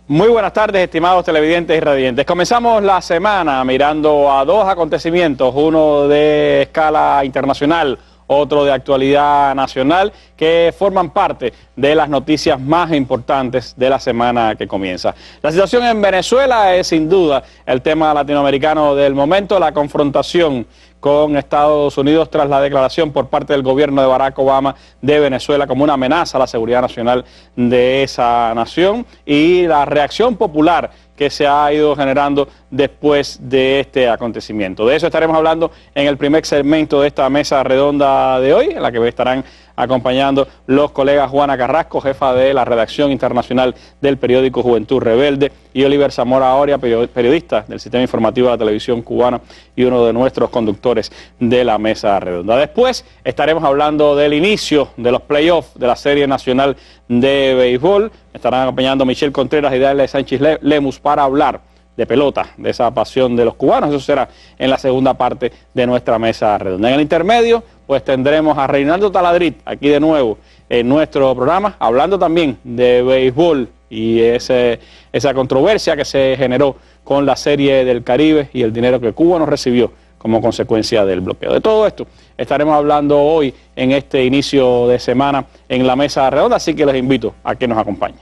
Muy buenas tardes, estimados televidentes y radiantes. Comenzamos la semana mirando a dos acontecimientos, uno de escala internacional, otro de actualidad nacional, que forman parte de las noticias más importantes de la semana que comienza. La situación en Venezuela es sin duda el tema latinoamericano del momento, la confrontación con Estados Unidos tras la declaración por parte del gobierno de Barack Obama de Venezuela como una amenaza a la seguridad nacional de esa nación y la reacción popular que se ha ido generando después de este acontecimiento. De eso estaremos hablando en el primer segmento de esta mesa redonda de hoy, en la que me estarán acompañando los colegas Juana Carrasco, jefa de la redacción internacional del periódico Juventud Rebelde, y Oliver Zamora Oria, periodista del sistema informativo de la televisión cubana y uno de nuestros conductores de la mesa redonda. Después estaremos hablando del inicio de los playoffs de la Serie Nacional de Béisbol. Me estarán acompañando Michelle Contreras y Dalia Sánchez Lemus para hablar de pelota, de esa pasión de los cubanos. Eso será en la segunda parte de nuestra mesa redonda. En el intermedio, pues tendremos a Reinaldo Taladrit aquí de nuevo en nuestro programa, hablando también de béisbol y esa controversia que se generó con la Serie del Caribe y el dinero que Cuba no recibió como consecuencia del bloqueo. De todo esto estaremos hablando hoy en este inicio de semana en la mesa redonda, así que les invito a que nos acompañen.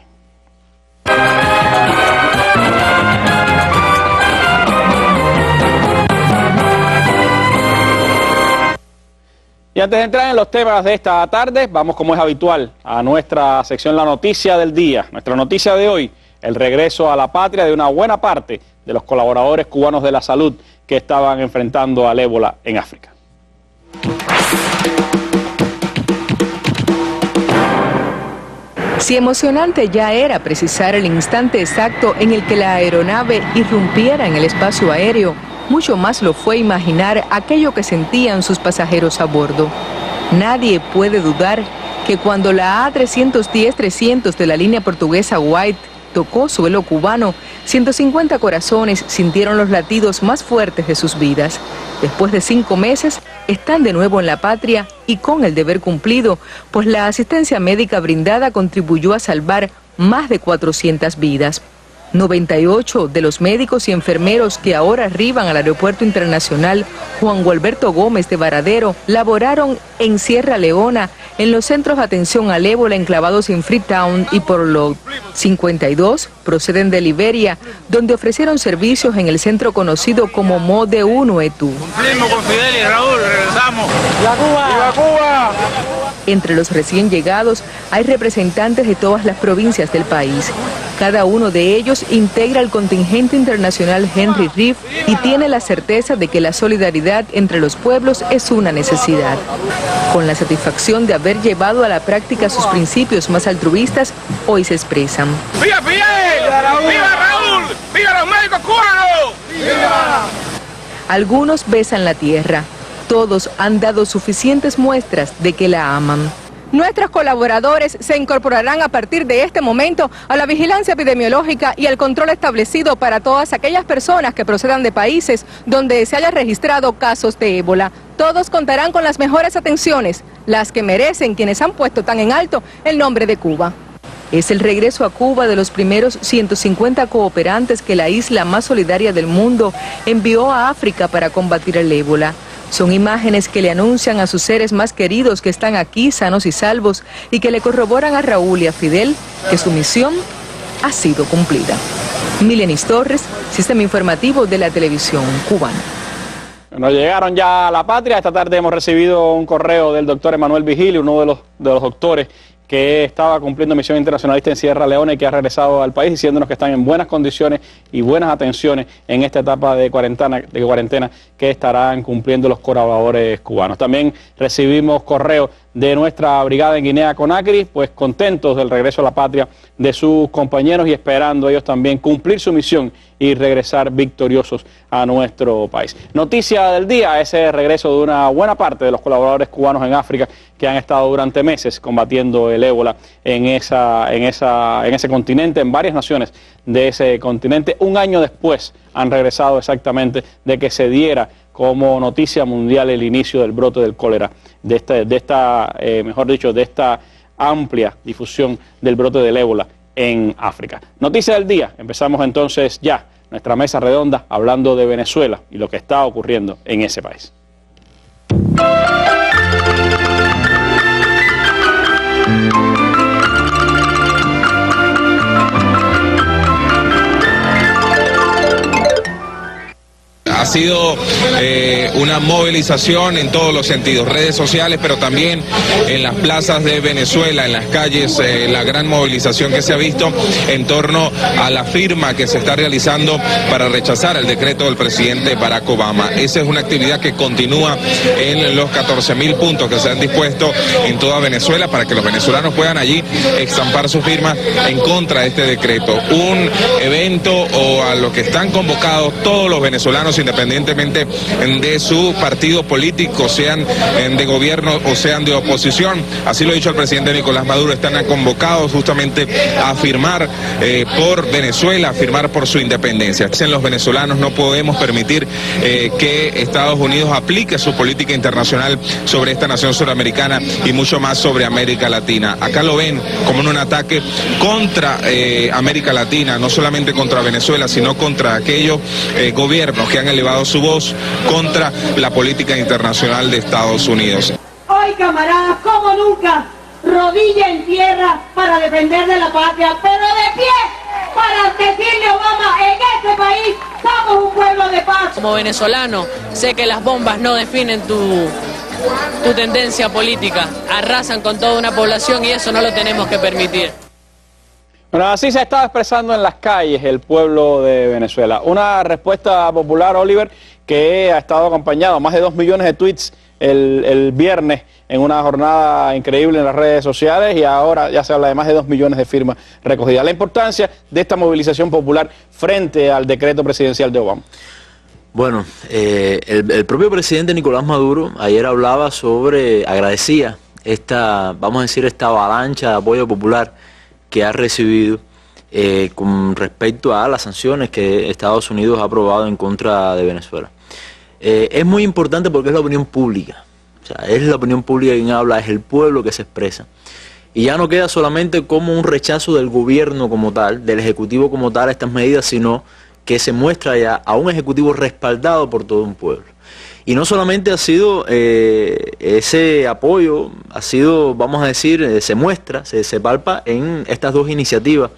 Y antes de entrar en los temas de esta tarde, vamos como es habitual a nuestra sección La Noticia del Día. Nuestra noticia de hoy, el regreso a la patria de una buena parte de los colaboradores cubanos de la salud que estaban enfrentando al ébola en África. Si emocionante ya era precisar el instante exacto en el que la aeronave irrumpiera en el espacio aéreo, mucho más lo fue imaginar aquello que sentían sus pasajeros a bordo. Nadie puede dudar que cuando la A310-300 de la línea portuguesa White tocó suelo cubano, 150 corazones sintieron los latidos más fuertes de sus vidas. Después de 5 meses, están de nuevo en la patria y con el deber cumplido, pues la asistencia médica brindada contribuyó a salvar más de 400 vidas. 98 de los médicos y enfermeros que ahora arriban al Aeropuerto Internacional Juan Gualberto Gómez de Varadero laboraron en Sierra Leona en los centros de atención al ébola enclavados en Freetown y Port Lord. 52 proceden de Liberia, donde ofrecieron servicios en el centro conocido como Mode 1 Etú. Cumplimos con Fidel y Raúl, regresamos. ¡Viva Cuba! ¡Viva Cuba! Entre los recién llegados hay representantes de todas las provincias del país. Cada uno de ellos integra el contingente internacional Henry Reeve y tiene la certeza de que la solidaridad entre los pueblos es una necesidad. Con la satisfacción de haber llevado a la práctica sus principios más altruistas, hoy se expresan. ¡Viva Fidel! ¡Viva Raúl! ¡Viva los médicos cubanos! ¡Viva! Algunos besan la tierra. Todos han dado suficientes muestras de que la aman. Nuestros colaboradores se incorporarán a partir de este momento a la vigilancia epidemiológica y el control establecido para todas aquellas personas que procedan de países donde se haya registrado casos de ébola. Todos contarán con las mejores atenciones, las que merecen quienes han puesto tan en alto el nombre de Cuba. Es el regreso a Cuba de los primeros 150 cooperantes que la isla más solidaria del mundo envió a África para combatir el ébola. Son imágenes que le anuncian a sus seres más queridos que están aquí sanos y salvos y que le corroboran a Raúl y a Fidel que su misión ha sido cumplida. Milenis Torres, Sistema Informativo de la Televisión Cubana. Nos llegaron ya a la patria. Esta tarde hemos recibido un correo del doctor Emanuel Vigilio, uno de los doctores que estaba cumpliendo misión internacionalista en Sierra Leona y que ha regresado al país, diciéndonos que están en buenas condiciones y buenas atenciones en esta etapa de cuarentena que estarán cumpliendo los colaboradores cubanos. También recibimos correo de nuestra brigada en Guinea-Conakry, pues contentos del regreso a la patria de sus compañeros y esperando ellos también cumplir su misión y regresar victoriosos a nuestro país. Noticia del día, ese regreso de una buena parte de los colaboradores cubanos en África que han estado durante meses combatiendo el ébola en ese continente, en varias naciones de ese continente. Un año después han regresado exactamente de que se diera como noticia mundial el inicio del brote del cólera, de esta amplia difusión del brote del ébola en África. Noticia del día, empezamos entonces ya nuestra mesa redonda hablando de Venezuela y lo que está ocurriendo en ese país. Ha sido una movilización en todos los sentidos, redes sociales, pero también en las plazas de Venezuela, en las calles, la gran movilización que se ha visto en torno a la firma que se está realizando para rechazar el decreto del presidente Barack Obama. Esa es una actividad que continúa en los 14.000 puntos que se han dispuesto en toda Venezuela para que los venezolanos puedan allí estampar su firma en contra de este decreto. Un evento o a lo que están convocados todos los venezolanos, independientemente de su partido político, sean de gobierno o sean de oposición. Así lo ha dicho el presidente Nicolás Maduro, están convocados justamente a firmar por Venezuela, a firmar por su independencia. Dicen los venezolanos, no podemos permitir que Estados Unidos aplique su política internacional sobre esta nación suramericana y mucho más sobre América Latina. Acá lo ven como un ataque contra América Latina, no solamente contra Venezuela, sino contra aquellos gobiernos que han elevado su voz contra la política internacional de Estados Unidos. Hoy, camaradas, como nunca, rodilla en tierra para defender de la patria, pero de pie para decirle a Obama, en este país somos un pueblo de paz. Como venezolano, sé que las bombas no definen tu tendencia política, arrasan con toda una población y eso no lo tenemos que permitir. Bueno, así se está expresando en las calles el pueblo de Venezuela. Una respuesta popular, Oliver, que ha estado acompañado más de 2 millones de tweets el viernes en una jornada increíble en las redes sociales y ahora ya se habla de más de 2 millones de firmas recogidas. La importancia de esta movilización popular frente al decreto presidencial de Obama. Bueno, el propio presidente Nicolás Maduro ayer hablaba sobre, agradecía esta, vamos a decir, esta avalancha de apoyo popular que ha recibido con respecto a las sanciones que Estados Unidos ha aprobado en contra de Venezuela. Es muy importante porque es la opinión pública, o sea, es la opinión pública quien habla, es el pueblo que se expresa. Y ya no queda solamente como un rechazo del gobierno como tal, del ejecutivo como tal a estas medidas, sino que se muestra ya a un ejecutivo respaldado por todo un pueblo. Y no solamente ha sido ese apoyo, ha sido, vamos a decir, se muestra, se palpa en estas dos iniciativas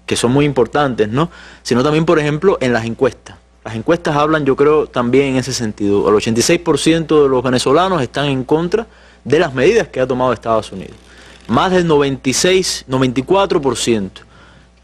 que son muy importantes, ¿no? Sino también, por ejemplo, en las encuestas. Las encuestas hablan, yo creo, también en ese sentido. El 86% de los venezolanos están en contra de las medidas que ha tomado Estados Unidos. Más del 94%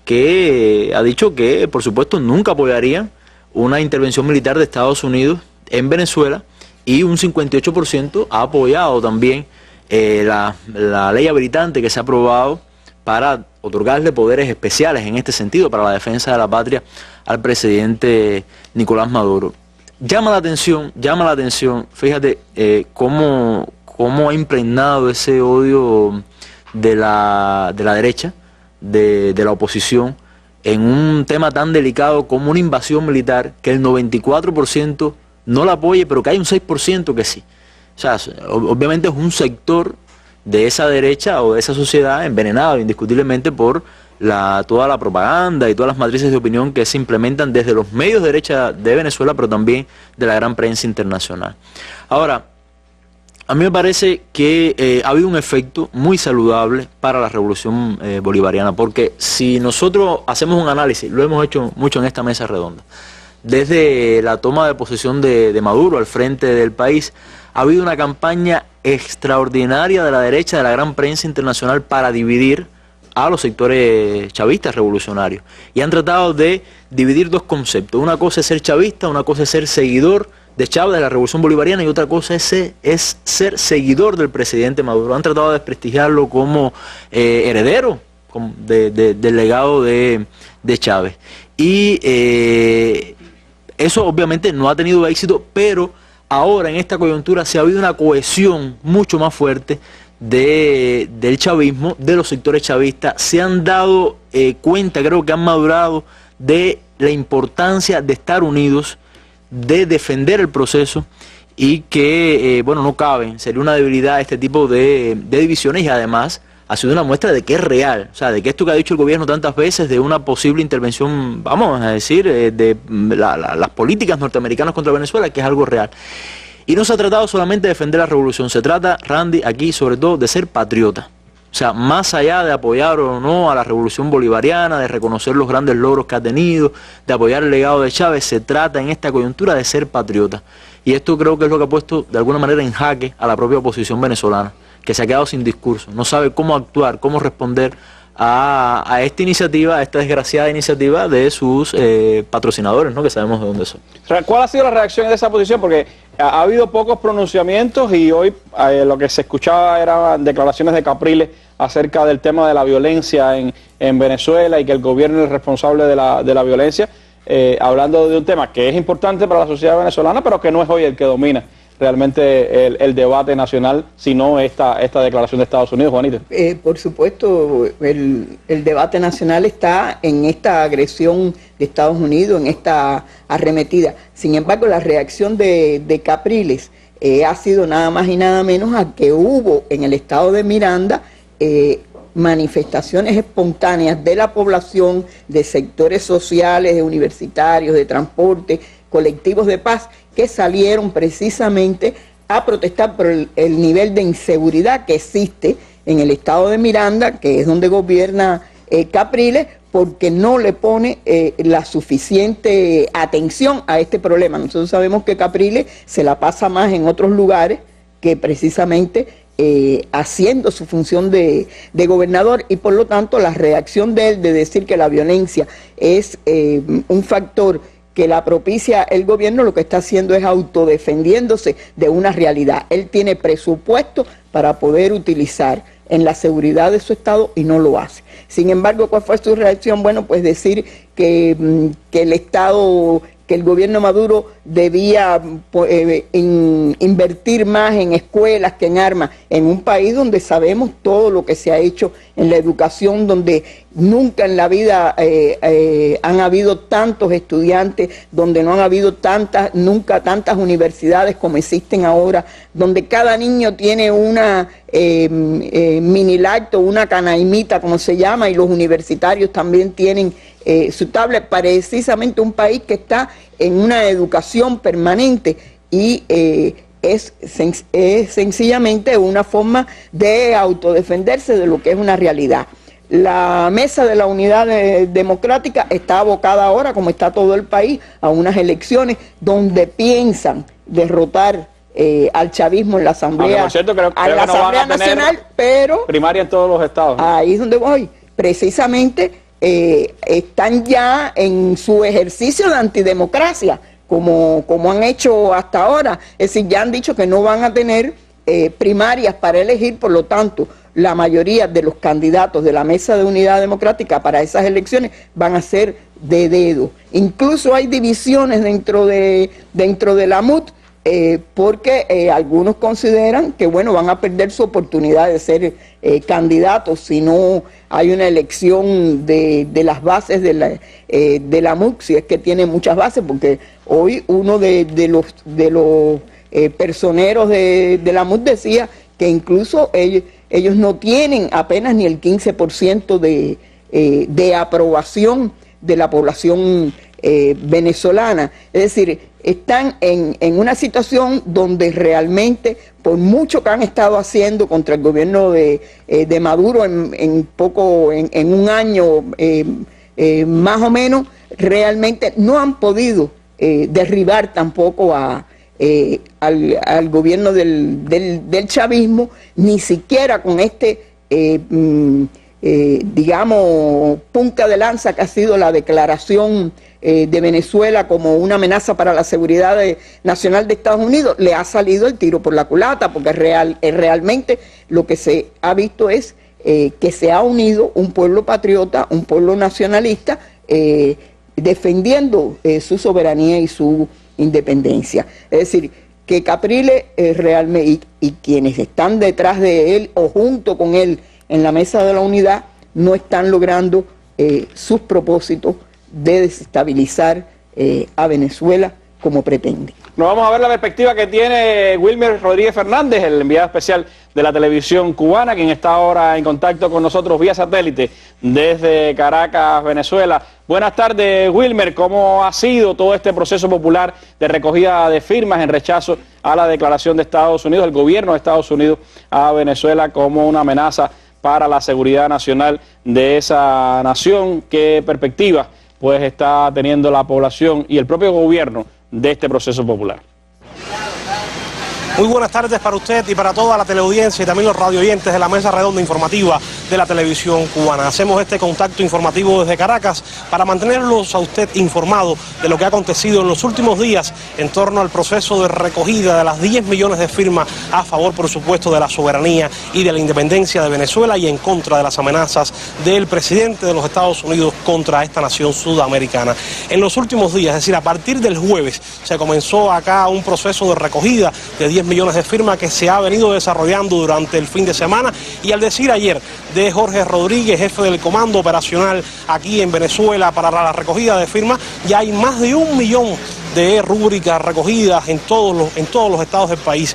que ha dicho que, por supuesto, nunca apoyarían una intervención militar de Estados Unidos en Venezuela, y un 58% ha apoyado también la ley habilitante que se ha aprobado para otorgarle poderes especiales en este sentido para la defensa de la patria al presidente Nicolás Maduro. Llama la atención, fíjate cómo ha impregnado ese odio de la derecha, de la oposición, en un tema tan delicado como una invasión militar, que el 94% no la apoye, pero que hay un 6% que sí. O sea, obviamente es un sector de esa derecha o de esa sociedad envenenado indiscutiblemente por toda la propaganda y todas las matrices de opinión que se implementan desde los medios de derecha de Venezuela, pero también de la gran prensa internacional. Ahora, a mí me parece que ha habido un efecto muy saludable para la revolución bolivariana, porque si nosotros hacemos un análisis, lo hemos hecho mucho en esta mesa redonda, desde la toma de posesión de Maduro al frente del país, ha habido una campaña extraordinaria de la derecha, de la gran prensa internacional, para dividir a los sectores chavistas revolucionarios. Y han tratado de dividir dos conceptos. Una cosa es ser chavista, una cosa es ser seguidor de Chávez, de la revolución bolivariana, y otra cosa es ser seguidor del presidente Maduro. Han tratado de desprestigiarlo como heredero del legado de Chávez. Y eso obviamente no ha tenido éxito, pero ahora en esta coyuntura se ha habido una cohesión mucho más fuerte del chavismo, de los sectores chavistas. Se han dado cuenta, creo que han madurado, de la importancia de estar unidos, de defender el proceso, y que, bueno, no caben, sería una debilidad este tipo de divisiones, y además ha sido una muestra de que es real, o sea, de que esto que ha dicho el gobierno tantas veces de una posible intervención, vamos a decir, de las políticas norteamericanas contra Venezuela, que es algo real. Y no se ha tratado solamente de defender la revolución, se trata, Randy, aquí sobre todo de ser patriota. O sea, más allá de apoyar o no a la revolución bolivariana, de reconocer los grandes logros que ha tenido, de apoyar el legado de Chávez, se trata en esta coyuntura de ser patriota. Y esto creo que es lo que ha puesto de alguna manera en jaque a la propia oposición venezolana, que se ha quedado sin discurso, no sabe cómo actuar, cómo responder a esta iniciativa, a esta desgraciada iniciativa de sus patrocinadores, ¿no? Que sabemos de dónde son. ¿Cuál ha sido la reacción de esa posición? Porque ha habido pocos pronunciamientos y hoy lo que se escuchaba eran declaraciones de Capriles acerca del tema de la violencia en Venezuela y que el gobierno es responsable de la violencia, hablando de un tema que es importante para la sociedad venezolana, pero que no es hoy el que domina realmente el debate nacional, sino esta declaración de Estados Unidos, Juanita. Por supuesto, el debate nacional está en esta agresión de Estados Unidos, en esta arremetida. Sin embargo, la reacción de Capriles ha sido nada más y nada menos a que hubo en el estado de Miranda manifestaciones espontáneas de la población, de sectores sociales, de universitarios, de transporte, colectivos de paz, que salieron precisamente a protestar por el nivel de inseguridad que existe en el estado de Miranda, que es donde gobierna Capriles, porque no le pone la suficiente atención a este problema. Nosotros sabemos que Capriles se la pasa más en otros lugares que precisamente haciendo su función de gobernador, y por lo tanto la reacción de él de decir que la violencia es un factor que la propicia el gobierno, lo que está haciendo es autodefendiéndose de una realidad. Él tiene presupuesto para poder utilizar en la seguridad de su estado y no lo hace. Sin embargo, ¿cuál fue su reacción? Bueno, pues decir que el estado, que el gobierno Maduro debía invertir más en escuelas que en armas, en un país donde sabemos todo lo que se ha hecho en la educación, donde nunca en la vida han habido tantos estudiantes, donde no han habido nunca tantas universidades como existen ahora, donde cada niño tiene una mini lacto, una canaimita, como se llama, y los universitarios también tienen su tablet, precisamente un país que está en una educación permanente y es sencillamente una forma de autodefenderse de lo que es una realidad. La mesa de la unidad democrática está abocada ahora, como está todo el país, a unas elecciones donde piensan derrotar al chavismo en la Asamblea, creo la Asamblea Nacional, pero primaria en todos los estados, ¿no? Ahí es donde voy. Precisamente están ya en su ejercicio de antidemocracia, como han hecho hasta ahora. Es decir, ya han dicho que no van a tener primarias para elegir, por lo tanto, la mayoría de los candidatos de la Mesa de Unidad Democrática para esas elecciones van a ser de dedo. Incluso hay divisiones dentro de la MUD, porque algunos consideran que bueno, van a perder su oportunidad de ser candidatos si no hay una elección de las bases de la MUD, si es que tiene muchas bases, porque hoy uno de los personeros de la MUD decía que incluso ellos no tienen apenas ni el 15% de aprobación de la población venezolana. Es decir, están en una situación donde realmente, por mucho que han estado haciendo contra el gobierno de Maduro en un año más o menos, realmente no han podido derribar tampoco al gobierno del chavismo, ni siquiera con digamos, punta de lanza que ha sido la declaración de Venezuela como una amenaza para la seguridad nacional de Estados Unidos. Le ha salido el tiro por la culata, porque realmente lo que se ha visto es que se ha unido un pueblo patriota, un pueblo nacionalista, defendiendo su soberanía y su independencia. Es decir, que Capriles realmente y quienes están detrás de él o junto con él en la Mesa de la Unidad no están logrando sus propósitos de desestabilizar a Venezuela como pretende. Nos vamos a ver la perspectiva que tiene Wilmer Rodríguez Fernández, el enviado especial de la televisión cubana, quien está ahora en contacto con nosotros vía satélite desde Caracas, Venezuela. Buenas tardes, Wilmer. ¿Cómo ha sido todo este proceso popular de recogida de firmas en rechazo a la declaración de Estados Unidos, el gobierno de Estados Unidos, a Venezuela como una amenaza para la seguridad nacional de esa nación? ¿Qué perspectiva pues está teniendo la población y el propio gobierno de este proceso popular? Muy buenas tardes para usted y para toda la teleaudiencia y también los radioyentes de la mesa redonda informativa de la televisión cubana. Hacemos este contacto informativo desde Caracas para mantenerlos a usted informado de lo que ha acontecido en los últimos días en torno al proceso de recogida de las 10 millones de firmas a favor, por supuesto, de la soberanía y de la independencia de Venezuela y en contra de las amenazas del presidente de los Estados Unidos contra esta nación sudamericana. En los últimos días, es decir, a partir del jueves, se comenzó acá un proceso de recogida de 10 millones de firmas que se ha venido desarrollando durante el fin de semana, y al decir ayer de Jorge Rodríguez, jefe del comando operacional aquí en Venezuela para la recogida de firmas, ya hay más de 1 millón de rúbricas recogidas en todos los estados del país.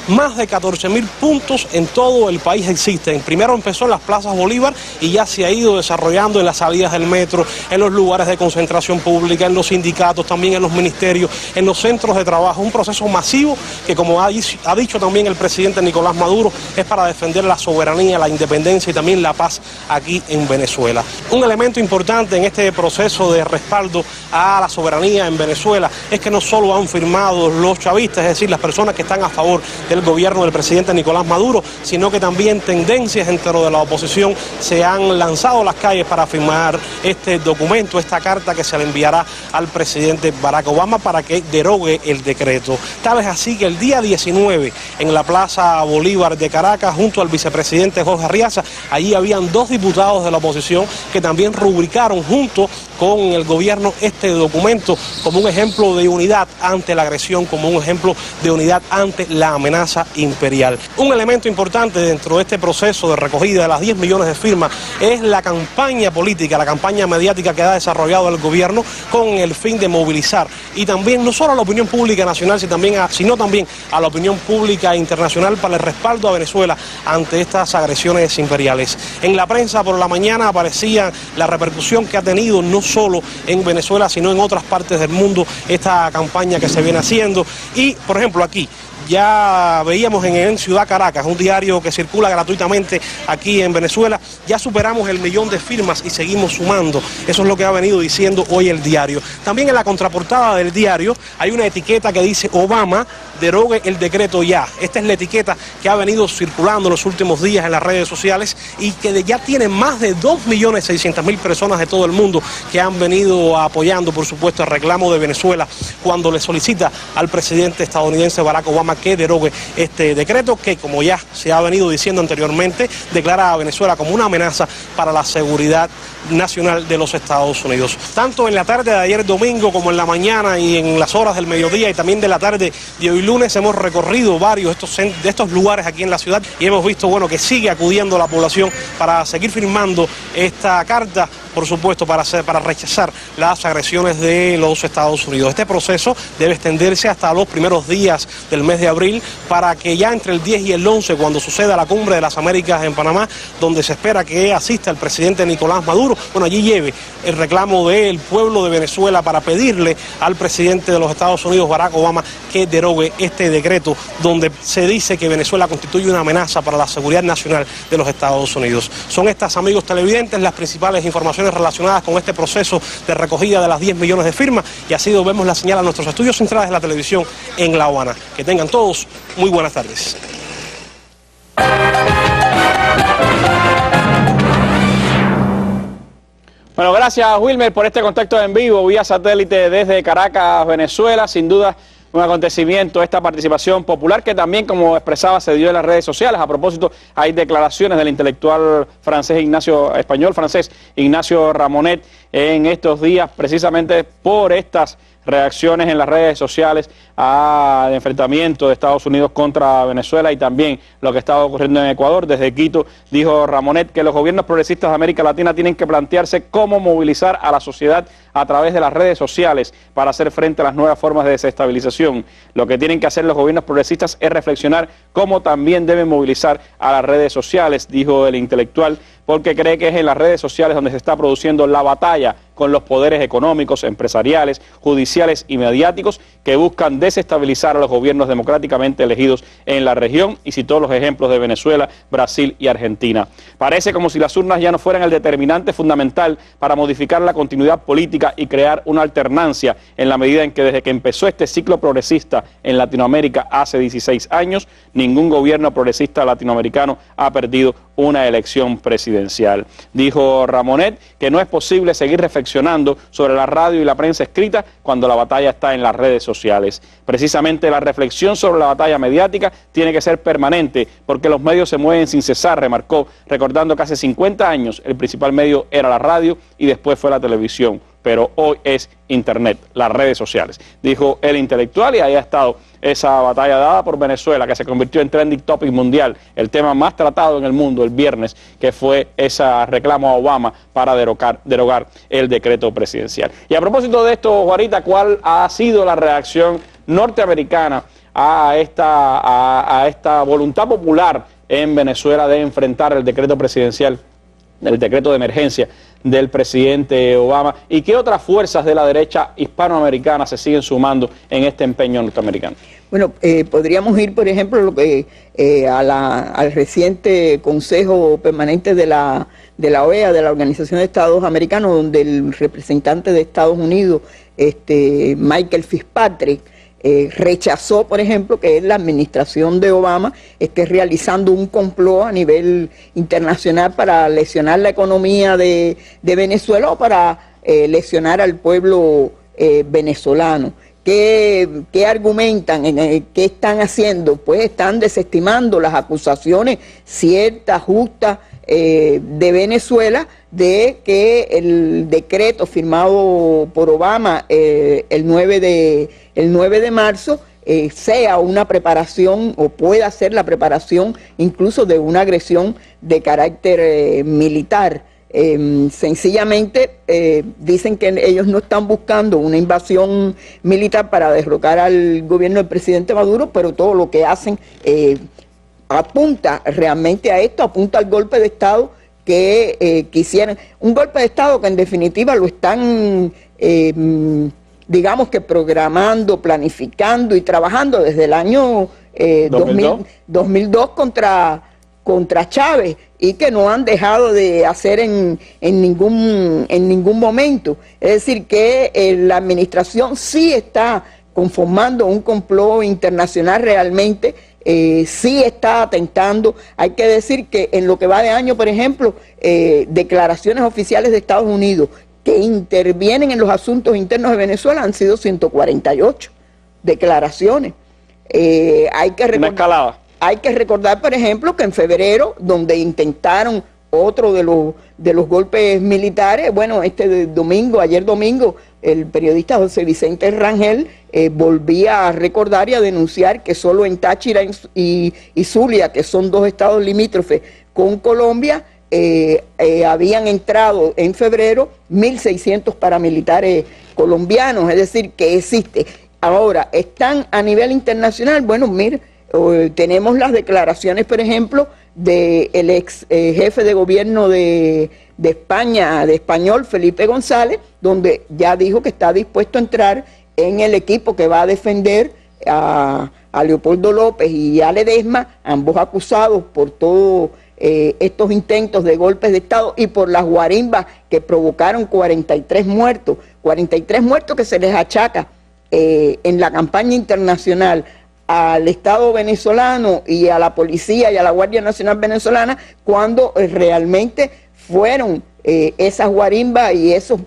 Más de 14.000 puntos en todo el país existen. Primero empezó en las plazas Bolívar y ya se ha ido desarrollando en las salidas del metro, en los lugares de concentración pública, en los sindicatos, también en los ministerios, en los centros de trabajo. Un proceso masivo que, como ha dicho también el presidente Nicolás Maduro, es para defender la soberanía, la independencia y también la paz aquí en Venezuela. Un elemento importante en este proceso de respaldo a la soberanía en Venezuela es que no solo han firmado los chavistas, es decir, las personas que están a favor del gobierno del presidente Nicolás Maduro, sino que también tendencias dentro de la oposición se han lanzado a las calles para firmar este documento, esta carta que se le enviará al presidente Barack Obama para que derogue el decreto. Tal es así que el día 19 en la Plaza Bolívar de Caracas, junto al vicepresidente Jorge Arriaza, allí habían 2 diputados de la oposición que también rubricaron junto con el gobierno este documento como un ejemplo de unidad ante la agresión, como un ejemplo de unidad ante la amenaza imperial. Un elemento importante dentro de este proceso de recogida de las 10 millones de firmas es la campaña política, la campaña mediática que ha desarrollado el gobierno con el fin de movilizar y también no solo a la opinión pública nacional, sino también a la opinión pública internacional para el respaldo a Venezuela ante estas agresiones imperiales. En la prensa por la mañana aparecía la repercusión que ha tenido no solo en Venezuela, sino en otras partes del mundo esta campaña que se viene haciendo. Y, por ejemplo, aquí ya veíamos en Ciudad Caracas, un diario que circula gratuitamente aquí en Venezuela, ya superamos el 1.000.000 de firmas y seguimos sumando. Eso es lo que ha venido diciendo hoy el diario. También en la contraportada del diario hay una etiqueta que dice: Obama, derogue el decreto ya. Esta es la etiqueta que ha venido circulando en los últimos días en las redes sociales y que ya tiene más de 2.600.000 personas de todo el mundo que han venido apoyando, por supuesto, el reclamo de Venezuela cuando le solicita al presidente estadounidense Barack Obama que derogue este decreto que, como ya se ha venido diciendo anteriormente, declara a Venezuela como una amenaza para la seguridad nacional de los Estados Unidos. Tanto en la tarde de ayer domingo como en la mañana y en las horas del mediodía y también de la tarde de hoy lunes hemos recorrido varios de estos lugares aquí en la ciudad y hemos visto, bueno, que sigue acudiendo la población para seguir firmando esta carta, por supuesto, para rechazar las agresiones de los Estados Unidos. Este proceso debe extenderse hasta los primeros días del mes de abril para que ya entre el 10 y el 11, cuando suceda la Cumbre de las Américas en Panamá, donde se espera que asista el presidente Nicolás Maduro, bueno, allí lleve el reclamo del pueblo de Venezuela para pedirle al presidente de los Estados Unidos, Barack Obama, que derogue este decreto donde se dice que Venezuela constituye una amenaza para la seguridad nacional de los Estados Unidos. Son estas, amigos televidentes, las principales informaciones relacionadas con este proceso de recogida de las 10 millones de firmas, y así vemos la señal a nuestros estudios centrales de la televisión en La Habana. Que tengan todos muy buenas tardes. Bueno, gracias, Wilmer, por este contacto en vivo vía satélite desde Caracas, Venezuela. Sin duda un acontecimiento, esta participación popular que también, como expresaba, se dio en las redes sociales. A propósito, hay declaraciones del intelectual español francés Ignacio Ramonet en estos días, precisamente por estas reacciones en las redes sociales al enfrentamiento de Estados Unidos contra Venezuela y también lo que estaba ocurriendo en Ecuador. Desde Quito dijo Ramonet que los gobiernos progresistas de América Latina tienen que plantearse cómo movilizar a la sociedad a través de las redes sociales para hacer frente a las nuevas formas de desestabilización. Lo que tienen que hacer los gobiernos progresistas es reflexionar cómo también deben movilizar a las redes sociales, dijo el intelectual, porque cree que es en las redes sociales donde se está produciendo la batalla con los poderes económicos, empresariales, judiciales y mediáticos que buscan desestabilizar a los gobiernos democráticamente elegidos en la región, y citó los ejemplos de Venezuela, Brasil y Argentina. Parece como si las urnas ya no fueran el determinante fundamental para modificar la continuidad política y crear una alternancia, en la medida en que desde que empezó este ciclo progresista en Latinoamérica hace 16 años, ningún gobierno progresista latinoamericano ha perdido una elección presidencial. Dijo Ramonet que no es posible seguir reflexionando sobre la radio y la prensa escrita cuando la batalla está en las redes sociales. Precisamente la reflexión sobre la batalla mediática tiene que ser permanente porque los medios se mueven sin cesar, remarcó, recordando que hace 50 años el principal medio era la radio y después fue la televisión, pero hoy es Internet, las redes sociales, dijo el intelectual, y ahí ha estado esa batalla dada por Venezuela, que se convirtió en trending topic mundial, el tema más tratado en el mundo el viernes, que fue ese reclamo a Obama para derogar el decreto presidencial. Y a propósito de esto, Juanita, ¿cuál ha sido la reacción norteamericana a esta voluntad popular en Venezuela de enfrentar el decreto presidencial, el decreto de emergencia del presidente Obama, y qué otras fuerzas de la derecha hispanoamericana se siguen sumando en este empeño norteamericano? Bueno, podríamos ir, por ejemplo, al reciente Consejo Permanente de la OEA, de la Organización de Estados Americanos, donde el representante de Estados Unidos, Michael Fitzpatrick, rechazó, por ejemplo, que la administración de Obama esté realizando un complot a nivel internacional para lesionar la economía de Venezuela o para lesionar al pueblo venezolano. ¿Qué argumentan? ¿Qué están haciendo? Pues están desestimando las acusaciones ciertas, justas, de Venezuela, de que el decreto firmado por Obama el 9 de marzo sea una preparación, o pueda ser la preparación incluso de una agresión de carácter militar. Sencillamente dicen que ellos no están buscando una invasión militar para derrocar al gobierno del presidente Maduro, pero todo lo que hacen apunta realmente a esto, apunta al golpe de Estado que quisieran. Un golpe de Estado que en definitiva lo están, digamos que programando, planificando y trabajando desde el año 2002 contra Chávez, y que no han dejado de hacer en ningún momento. Es decir, que la administración sí está conformando un complot internacional realmente, sí está atentando. Hay que decir que en lo que va de año, por ejemplo, declaraciones oficiales de Estados Unidos que intervienen en los asuntos internos de Venezuela han sido 148 declaraciones. Hay que recordar, por ejemplo, que en febrero, donde intentaron otro de los golpes militares, bueno, ayer domingo, el periodista José Vicente Rangel volvía a recordar y a denunciar que solo en Táchira y Zulia, que son dos estados limítrofes con Colombia, habían entrado en febrero 1.600 paramilitares colombianos, es decir, que existe. Ahora, están a nivel internacional, bueno, mire, tenemos las declaraciones, por ejemplo, del ex jefe de gobierno de España, de Español, Felipe González, donde ya dijo que está dispuesto a entrar en el equipo que va a defender a Leopoldo López y a Ledesma, ambos acusados por todos estos intentos de golpes de Estado y por las guarimbas que provocaron 43 muertos que se les achaca en la campaña internacional al Estado venezolano y a la policía y a la Guardia Nacional venezolana, cuando realmente fueron esas guarimbas y esos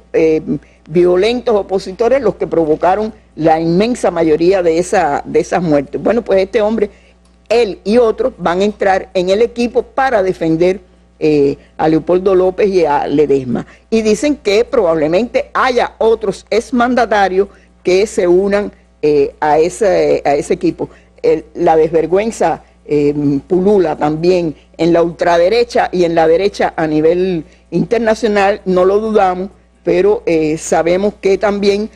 violentos opositores los que provocaron la inmensa mayoría de esas muertes. Bueno, pues este hombre, él y otros van a entrar en el equipo para defender a Leopoldo López y a Ledesma. Y dicen que probablemente haya otros exmandatarios que se unan a ese equipo. La desvergüenza pulula también en la ultraderecha y en la derecha a nivel internacional, no lo dudamos, pero sabemos que también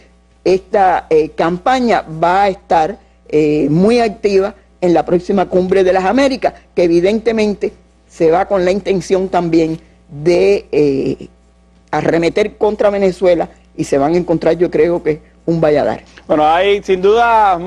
esta campaña va a estar muy activa en la próxima Cumbre de las Américas, que evidentemente se va con la intención también de arremeter contra Venezuela, y se van a encontrar, yo creo que un Valladares. Bueno, hay sin duda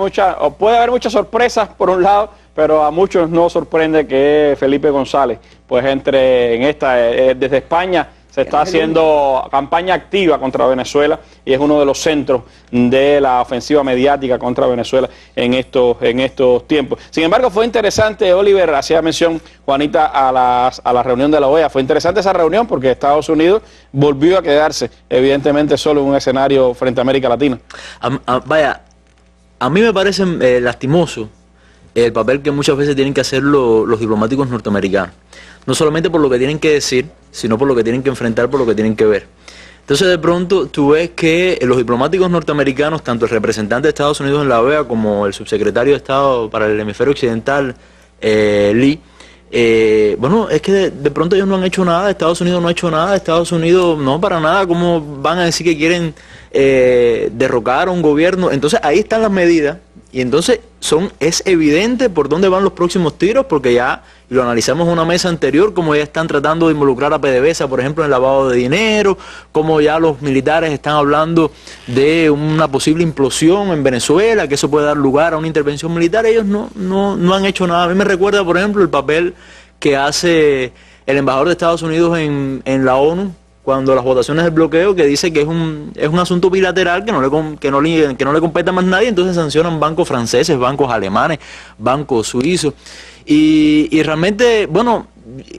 puede haber muchas sorpresas por un lado, pero a muchos no sorprende que Felipe González pues entre en esta, desde España se está haciendo campaña activa contra Venezuela y es uno de los centros de la ofensiva mediática contra Venezuela en estos tiempos. Sin embargo, fue interesante, Oliver, hacía mención Juanita a la reunión de la OEA, fue interesante esa reunión porque Estados Unidos volvió a quedarse evidentemente solo en un escenario frente a América Latina. Vaya, a mí me parece lastimoso el papel que muchas veces tienen que hacer los diplomáticos norteamericanos. No solamente por lo que tienen que decir, sino por lo que tienen que enfrentar, por lo que tienen que ver. Entonces de pronto tú ves que los diplomáticos norteamericanos, tanto el representante de Estados Unidos en la OEA como el subsecretario de Estado para el hemisferio occidental, Lee, bueno, es que de pronto ellos no han hecho nada, Estados Unidos no ha hecho nada, Estados Unidos no para nada, ¿cómo van a decir que quieren derrocar a un gobierno? Entonces ahí están las medidas. Y entonces es evidente por dónde van los próximos tiros, porque ya lo analizamos en una mesa anterior, como ya están tratando de involucrar a PDVSA, por ejemplo, en el lavado de dinero, como ya los militares están hablando de una posible implosión en Venezuela, que eso puede dar lugar a una intervención militar. Ellos no han hecho nada. A mí me recuerda, por ejemplo, el papel que hace el embajador de Estados Unidos en la ONU, cuando las votaciones del bloqueo, que dice que es un asunto bilateral que no le compete a más nadie, entonces sancionan bancos franceses, bancos alemanes, bancos suizos. Y realmente, bueno,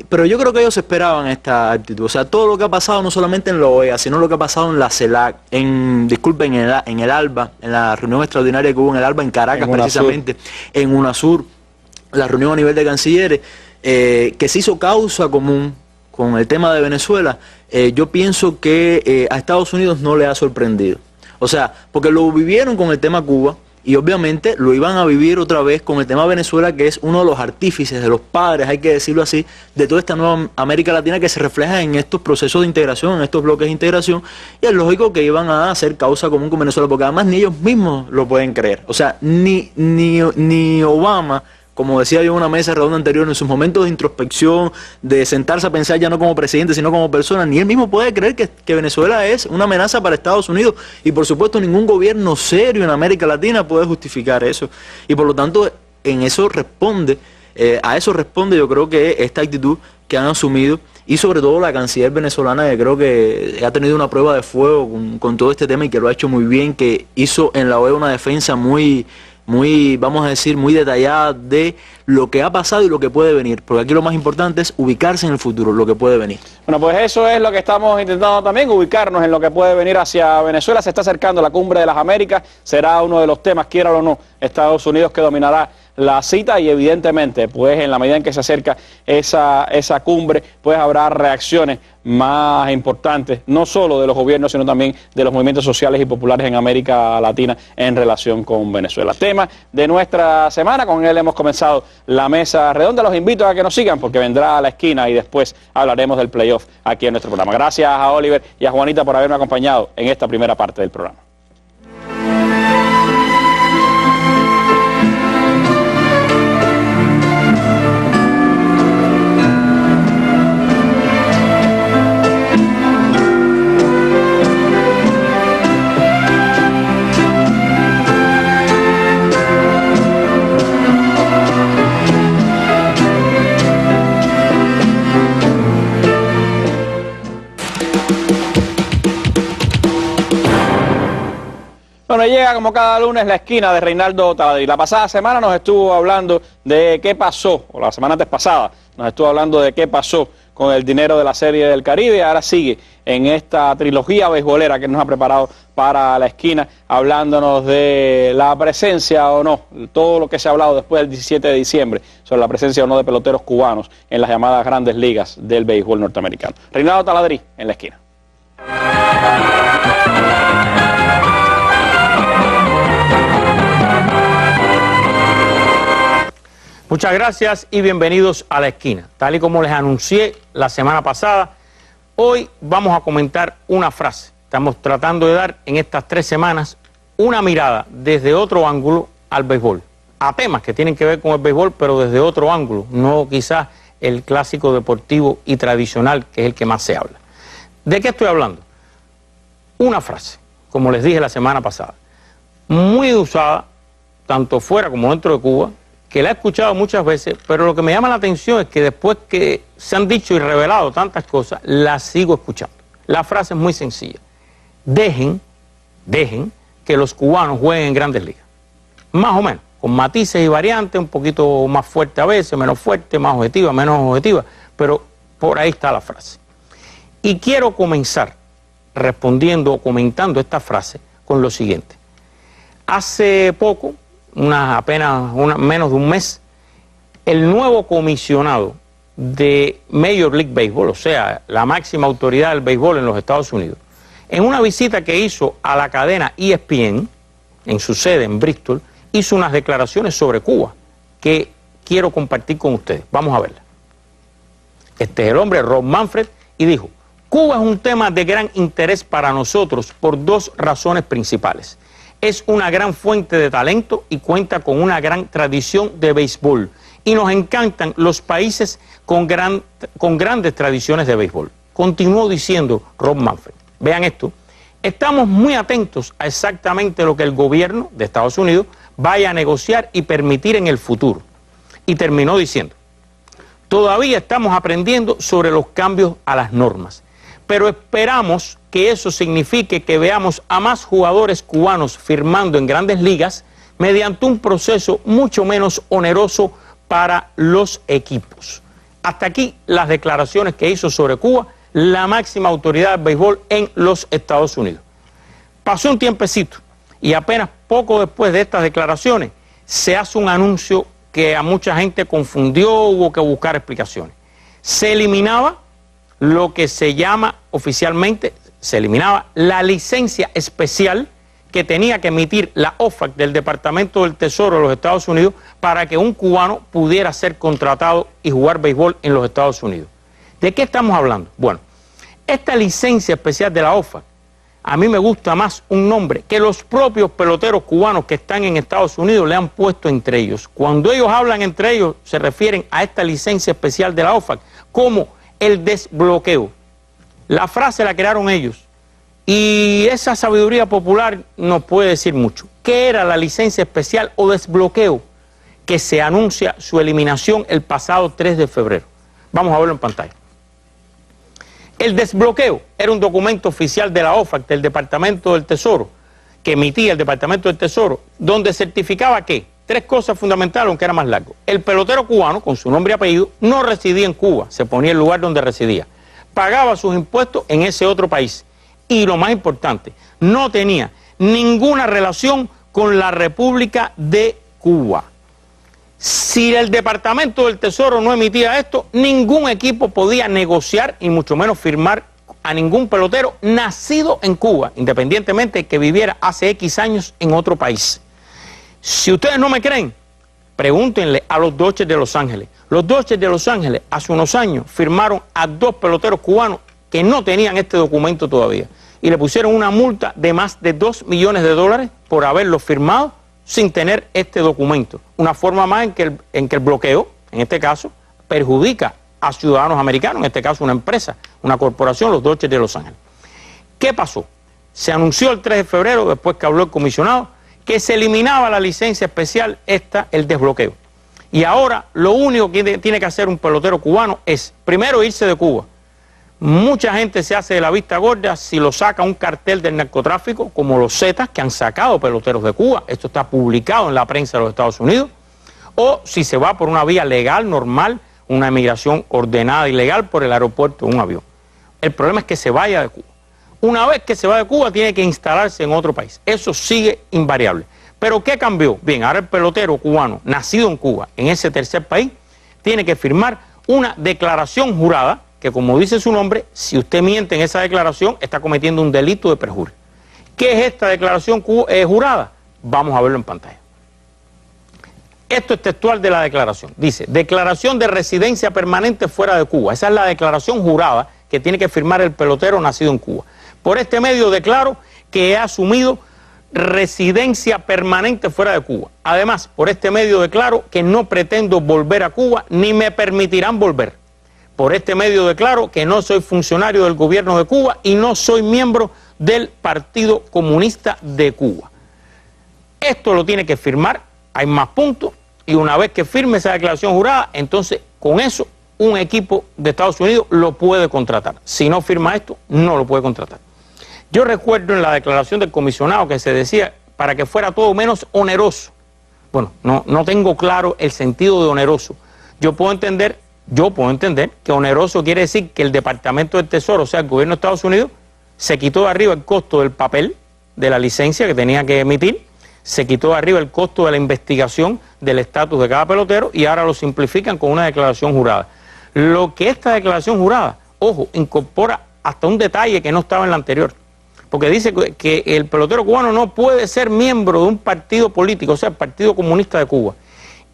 pero yo creo que ellos esperaban esta actitud. O sea, todo lo que ha pasado no solamente en la OEA, sino lo que ha pasado en la CELAC, en el ALBA, en la reunión extraordinaria que hubo en el ALBA en Caracas precisamente, en UNASUR, la reunión a nivel de cancilleres, que se hizo causa común con el tema de Venezuela. Yo pienso que a Estados Unidos no le ha sorprendido. O sea, porque lo vivieron con el tema Cuba y obviamente lo iban a vivir otra vez con el tema Venezuela, que es uno de los artífices, de los padres, hay que decirlo así, de toda esta nueva América Latina que se refleja en estos procesos de integración, en estos bloques de integración, y es lógico que iban a hacer causa común con Venezuela, porque además ni ellos mismos lo pueden creer. O sea, ni Obama, como decía yo en una mesa redonda anterior, en sus momentos de introspección, de sentarse a pensar ya no como presidente, sino como persona, ni él mismo puede creer que Venezuela es una amenaza para Estados Unidos. Y por supuesto ningún gobierno serio en América Latina puede justificar eso. Y por lo tanto, a eso responde yo creo que esta actitud que han asumido, y sobre todo la canciller venezolana, que creo que ha tenido una prueba de fuego con todo este tema y que lo ha hecho muy bien, que hizo en la OEA una defensa muy, vamos a decir, muy detallada de lo que ha pasado y lo que puede venir, porque aquí lo más importante es ubicarse en el futuro, lo que puede venir. Bueno, pues eso es lo que estamos intentando también, ubicarnos en lo que puede venir hacia Venezuela. Se está acercando la Cumbre de las Américas, será uno de los temas, quiera o no, Estados Unidos que dominará la cita, y evidentemente, pues en la medida en que se acerca esa cumbre, pues habrá reacciones más importantes, no solo de los gobiernos, sino también de los movimientos sociales y populares en América Latina en relación con Venezuela. Tema de nuestra semana, con él hemos comenzado la mesa redonda. Los invito a que nos sigan porque vendrá a la esquina y después hablaremos del playoff aquí en nuestro programa. Gracias a Oliver y a Juanita por haberme acompañado en esta primera parte del programa. Bueno, llega como cada lunes la esquina de Reinaldo Taladri. La pasada semana nos estuvo hablando de qué pasó, o la semana antes pasada, nos estuvo hablando de qué pasó con el dinero de la Serie del Caribe. Ahora sigue en esta trilogía beisbolera que nos ha preparado para la esquina, hablándonos de la presencia o no, todo lo que se ha hablado después del 17 de diciembre, sobre la presencia o no de peloteros cubanos en las llamadas grandes ligas del béisbol norteamericano. Reinaldo Taladri en la esquina. Muchas gracias y bienvenidos a La Esquina. Tal y como les anuncié la semana pasada, hoy vamos a comentar una frase. Estamos tratando de dar en estas 3 semanas una mirada desde otro ángulo al béisbol, a temas que tienen que ver con el béisbol, pero desde otro ángulo, no quizás el clásico deportivo y tradicional, que es el que más se habla. ¿De qué estoy hablando? Una frase, como les dije la semana pasada, muy usada, tanto fuera como dentro de Cuba, que la he escuchado muchas veces, pero lo que me llama la atención es que después que se han dicho y revelado tantas cosas, las sigo escuchando. La frase es muy sencilla. Dejen que los cubanos jueguen en Grandes Ligas. Más o menos, con matices y variantes, un poquito más fuerte a veces, menos fuerte, más objetiva, menos objetiva, pero por ahí está la frase. Y quiero comenzar respondiendo o comentando esta frase con lo siguiente. Hace poco, menos de un mes, el nuevo comisionado de Major League Baseball, o sea, la máxima autoridad del béisbol en los Estados Unidos, en una visita que hizo a la cadena ESPN, en su sede en Bristol, hizo unas declaraciones sobre Cuba que quiero compartir con ustedes. Vamos a verla. Este es el hombre, Rob Manfred, y dijo: Cuba es un tema de gran interés para nosotros por 2 razones principales. Es una gran fuente de talento y cuenta con una gran tradición de béisbol. Y nos encantan los países con grandes tradiciones de béisbol. Continuó diciendo Rob Manfred. Vean esto. Estamos muy atentos a exactamente lo que el gobierno de Estados Unidos vaya a negociar y permitir en el futuro. Y terminó diciendo: todavía estamos aprendiendo sobre los cambios a las normas, pero esperamos que eso signifique que veamos a más jugadores cubanos firmando en Grandes Ligas mediante un proceso mucho menos oneroso para los equipos. Hasta aquí las declaraciones que hizo sobre Cuba la máxima autoridad del béisbol en los Estados Unidos. Pasó un tiempecito y apenas poco después de estas declaraciones se hace un anuncio que a mucha gente confundió, hubo que buscar explicaciones. Se eliminaba lo que se llama oficialmente, se eliminaba la licencia especial que tenía que emitir la OFAC del Departamento del Tesoro de los Estados Unidos para que un cubano pudiera ser contratado y jugar béisbol en los Estados Unidos. ¿De qué estamos hablando? Bueno, esta licencia especial de la OFAC, a mí me gusta más un nombre que los propios peloteros cubanos que están en Estados Unidos le han puesto entre ellos. Cuando ellos hablan entre ellos, se refieren a esta licencia especial de la OFAC como el desbloqueo. La frase la crearon ellos y esa sabiduría popular nos puede decir mucho. ¿Qué era la licencia especial o desbloqueo? Que se anuncia su eliminación el pasado 3 de febrero. Vamos a verlo en pantalla. El desbloqueo era un documento oficial de la OFAC, del Departamento del Tesoro, que emitía el Departamento del Tesoro, donde certificaba que 3 cosas fundamentales, aunque era más largo. El pelotero cubano, con su nombre y apellido, no residía en Cuba, se ponía el lugar donde residía. Pagaba sus impuestos en ese otro país. Y lo más importante, no tenía ninguna relación con la República de Cuba. Si el Departamento del Tesoro no emitía esto, ningún equipo podía negociar y mucho menos firmar a ningún pelotero nacido en Cuba, independientemente de que viviera hace X años en otro país. Si ustedes no me creen, pregúntenle a los Dodgers de Los Ángeles. Los Dodgers de Los Ángeles hace unos años firmaron a 2 peloteros cubanos que no tenían este documento todavía y le pusieron una multa de más de $2 millones por haberlo firmado sin tener este documento. Una forma más en que el bloqueo, en este caso, perjudica a ciudadanos americanos, en este caso una empresa, una corporación, los Dodgers de Los Ángeles. ¿Qué pasó? Se anunció el 3 de febrero, después que habló el comisionado, que se eliminaba la licencia especial, el desbloqueo. Y ahora lo único que tiene que hacer un pelotero cubano es, primero, irse de Cuba. Mucha gente se hace de la vista gorda si lo saca un cartel del narcotráfico, como los Zetas, que han sacado peloteros de Cuba. Esto está publicado en la prensa de los Estados Unidos. O si se va por una vía legal, normal, una emigración ordenada y legal por el aeropuerto de un avión. El problema es que se vaya de Cuba. Una vez que se va de Cuba, tiene que instalarse en otro país. Eso sigue invariable. ¿Pero qué cambió? Bien, ahora el pelotero cubano, nacido en Cuba, en ese tercer país, tiene que firmar una declaración jurada, que como dice su nombre, si usted miente en esa declaración, está cometiendo un delito de perjurio. ¿Qué es esta declaración jurada? Vamos a verlo en pantalla. Esto es textual de la declaración. Dice, declaración de residencia permanente fuera de Cuba. Esa es la declaración jurada que tiene que firmar el pelotero nacido en Cuba. Por este medio declaro que he asumido residencia permanente fuera de Cuba. Además, por este medio declaro que no pretendo volver a Cuba ni me permitirán volver. Por este medio declaro que no soy funcionario del gobierno de Cuba y no soy miembro del Partido Comunista de Cuba. Esto lo tiene que firmar, hay más puntos, y una vez que firme esa declaración jurada, entonces con eso un equipo de Estados Unidos lo puede contratar. Si no firma esto, no lo puede contratar. Yo recuerdo en la declaración del comisionado que se decía para que fuera todo menos oneroso. Bueno, no tengo claro el sentido de oneroso. Yo puedo entender que oneroso quiere decir que el Departamento del Tesoro, o sea, el gobierno de Estados Unidos, se quitó de arriba el costo del papel, de la licencia que tenía que emitir, se quitó de arriba el costo de la investigación del estatus de cada pelotero y ahora lo simplifican con una declaración jurada. Lo que esta declaración jurada, ojo, incorpora hasta un detalle que no estaba en la anterior. Porque dice que el pelotero cubano no puede ser miembro de un partido político, o sea, el Partido Comunista de Cuba.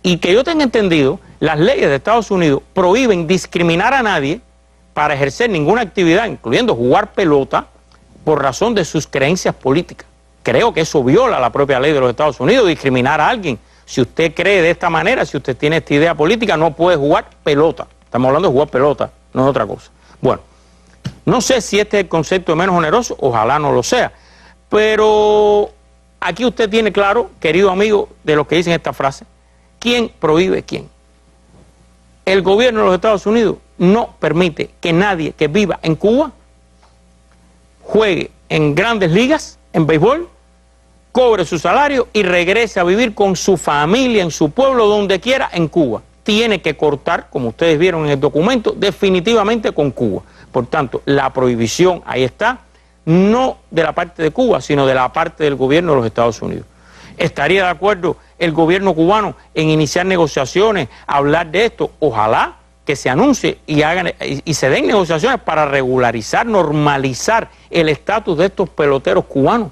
Y que yo tenga entendido, las leyes de Estados Unidos prohíben discriminar a nadie para ejercer ninguna actividad, incluyendo jugar pelota, por razón de sus creencias políticas. Creo que eso viola la propia ley de los Estados Unidos, discriminar a alguien. Si usted cree de esta manera, si usted tiene esta idea política, no puede jugar pelota. Estamos hablando de jugar pelota, no es otra cosa. Bueno, no sé si este es el concepto de menos oneroso, ojalá no lo sea, pero aquí usted tiene claro, querido amigo, de los que dicen esta frase, ¿quién prohíbe quién? El gobierno de los Estados Unidos no permite que nadie que viva en Cuba juegue en grandes ligas, en béisbol, cobre su salario y regrese a vivir con su familia, en su pueblo, donde quiera, en Cuba. Tiene que cortar, como ustedes vieron en el documento, definitivamente con Cuba. Por tanto, la prohibición ahí está, no de la parte de Cuba, sino de la parte del gobierno de los Estados Unidos. ¿Estaría de acuerdo el gobierno cubano en iniciar negociaciones, hablar de esto? Ojalá que se anuncie y se den negociaciones para regularizar, normalizar el estatus de estos peloteros cubanos,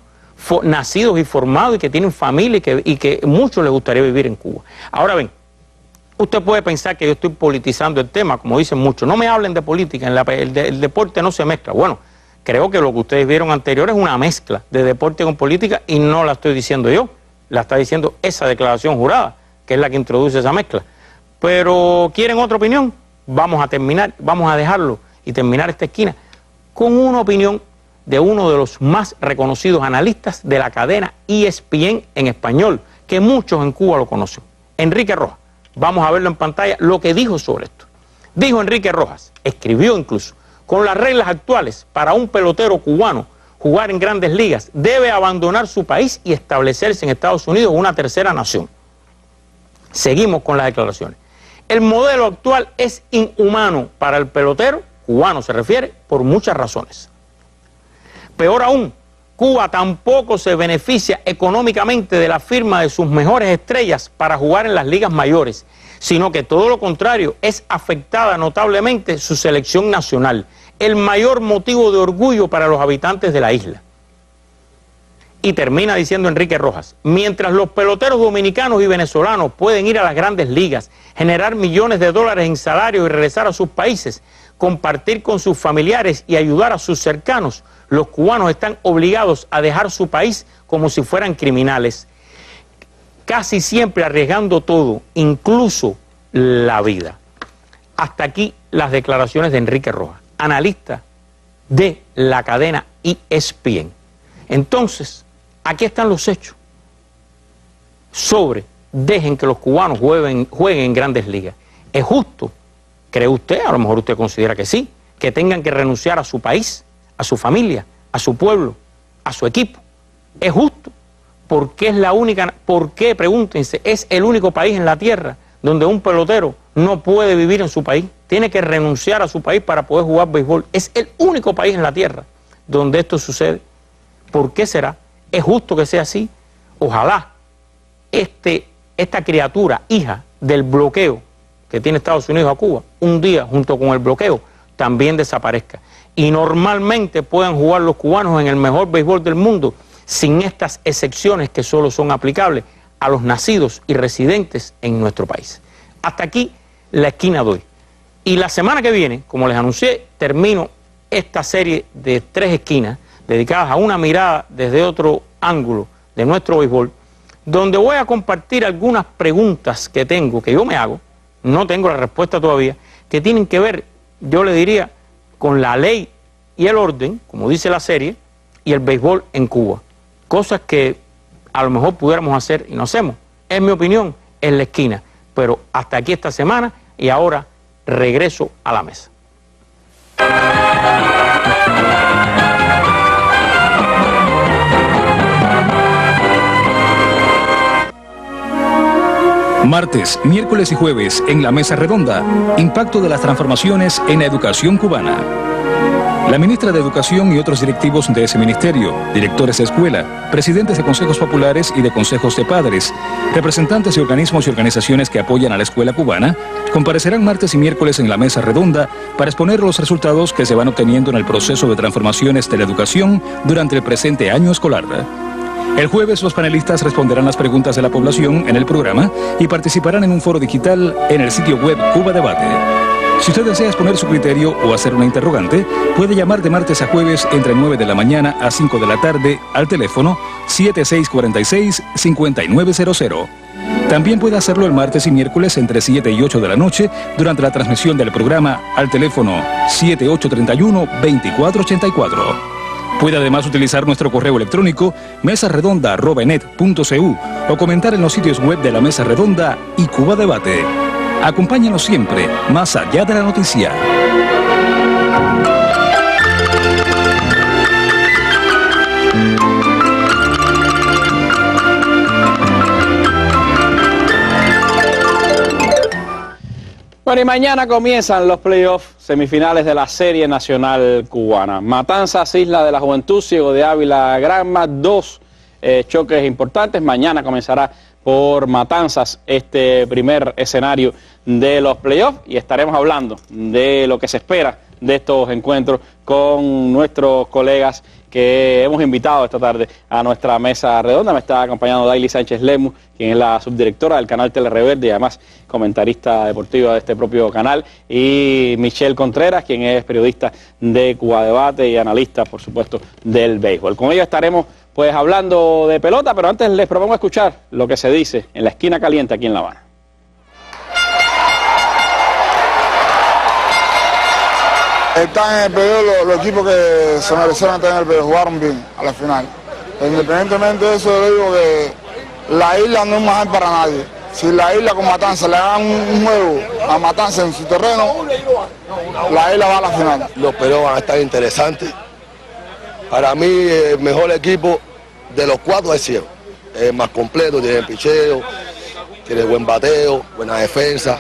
nacidos y formados y que tienen familia y que muchos les gustaría vivir en Cuba. Ahora ven, usted puede pensar que yo estoy politizando el tema, como dicen muchos. No me hablen de política, el deporte no se mezcla. Bueno, creo que lo que ustedes vieron anterior es una mezcla de deporte con política y no la estoy diciendo yo, la está diciendo esa declaración jurada, que es la que introduce esa mezcla. Pero, ¿quieren otra opinión? Vamos a terminar, vamos a dejarlo y terminar esta esquina con una opinión de uno de los más reconocidos analistas de la cadena ESPN en español, que muchos en Cuba lo conocen, Enrique Rojas. Vamos a verlo en pantalla, lo que dijo sobre esto. Dijo Enrique Rojas, escribió incluso, con las reglas actuales, para un pelotero cubano jugar en grandes ligas, debe abandonar su país y establecerse en Estados Unidos, una tercera nación. Seguimos con las declaraciones. El modelo actual es inhumano para el pelotero, cubano se refiere, por muchas razones. Peor aún, Cuba tampoco se beneficia económicamente de la firma de sus mejores estrellas para jugar en las ligas mayores, sino que todo lo contrario, es afectada notablemente su selección nacional, el mayor motivo de orgullo para los habitantes de la isla. Y termina diciendo Enrique Rojas, mientras los peloteros dominicanos y venezolanos pueden ir a las grandes ligas, generar millones de dólares en salario y regresar a sus países, compartir con sus familiares y ayudar a sus cercanos, los cubanos están obligados a dejar su país como si fueran criminales, casi siempre arriesgando todo, incluso la vida. Hasta aquí las declaraciones de Enrique Rojas, analista de la cadena ESPN. Entonces, aquí están los hechos sobre dejen que los cubanos jueguen en grandes ligas. ¿Es justo? ¿Cree usted? A lo mejor usted considera que sí, que tengan que renunciar a su país, a su familia, a su pueblo, a su equipo. ¿Es justo? Porque es la única, ¿por qué? Pregúntense, es el único país en la tierra donde un pelotero no puede vivir en su país, tiene que renunciar a su país para poder jugar béisbol. Es el único país en la tierra donde esto sucede. ¿Por qué será? ¿Es justo que sea así? Ojalá esta criatura, hija del bloqueo que tiene Estados Unidos a Cuba, un día junto con el bloqueo también desaparezca. Y normalmente puedan jugar los cubanos en el mejor béisbol del mundo sin estas excepciones que solo son aplicables a los nacidos y residentes en nuestro país. Hasta aquí la esquina de hoy. Y la semana que viene, como les anuncié, termino esta serie de 3 esquinas dedicadas a una mirada desde otro ángulo de nuestro béisbol, donde voy a compartir algunas preguntas que tengo, que yo me hago, no tengo la respuesta todavía, que tienen que ver, yo le diría, con la ley y el orden, como dice la serie, y el béisbol en Cuba. Cosas que a lo mejor pudiéramos hacer y no hacemos. En mi opinión, en la esquina. Pero hasta aquí esta semana y ahora regreso a la mesa. Martes, miércoles y jueves en la Mesa Redonda, impacto de las transformaciones en la educación cubana. La ministra de Educación y otros directivos de ese ministerio, directores de escuela, presidentes de consejos populares y de consejos de padres, representantes de organismos y organizaciones que apoyan a la escuela cubana, comparecerán martes y miércoles en la Mesa Redonda para exponer los resultados que se van obteniendo en el proceso de transformaciones de la educación durante el presente año escolar. El jueves los panelistas responderán las preguntas de la población en el programa y participarán en un foro digital en el sitio web Cuba Debate. Si usted desea exponer su criterio o hacer una interrogante, puede llamar de martes a jueves entre 9 de la mañana a 5 de la tarde al teléfono 7646-5900. También puede hacerlo el martes y miércoles entre 7 y 8 de la noche durante la transmisión del programa al teléfono 7831-2484. Puede además utilizar nuestro correo electrónico mesarredonda@enet.cu o comentar en los sitios web de la Mesa Redonda y Cuba Debate. Acompáñenos siempre, más allá de la noticia. Bueno, y mañana comienzan los playoffs semifinales de la Serie Nacional Cubana. Matanzas, Isla de la Juventud, Ciego de Ávila, Granma, 2 choques importantes. Mañana comenzará por Matanzas este primer escenario de los playoffs y estaremos hablando de lo que se espera de estos encuentros con nuestros colegas que hemos invitado esta tarde a nuestra mesa redonda. Me está acompañando Daily Sánchez Lemus, quien es la subdirectora del canal Telereverde y además comentarista deportiva de este propio canal, y Michelle Contreras, quien es periodista de Cuba Debate y analista, por supuesto, del béisbol. Con ellos estaremos pues hablando de pelota, pero antes les propongo escuchar lo que se dice en la esquina caliente aquí en La Habana. Están en el periodo los equipos que se merecieron estar en el periodo, jugaron bien a la final. Independientemente de eso, yo digo que la isla no es más para nadie. Si la isla con Matanza le dan un juego a Matanza en su terreno, la isla va a la final. Los periodos van a estar interesantes. Para mí el mejor equipo de los 4 es Ciego. Es más completo, tiene picheo, tiene buen bateo, buena defensa.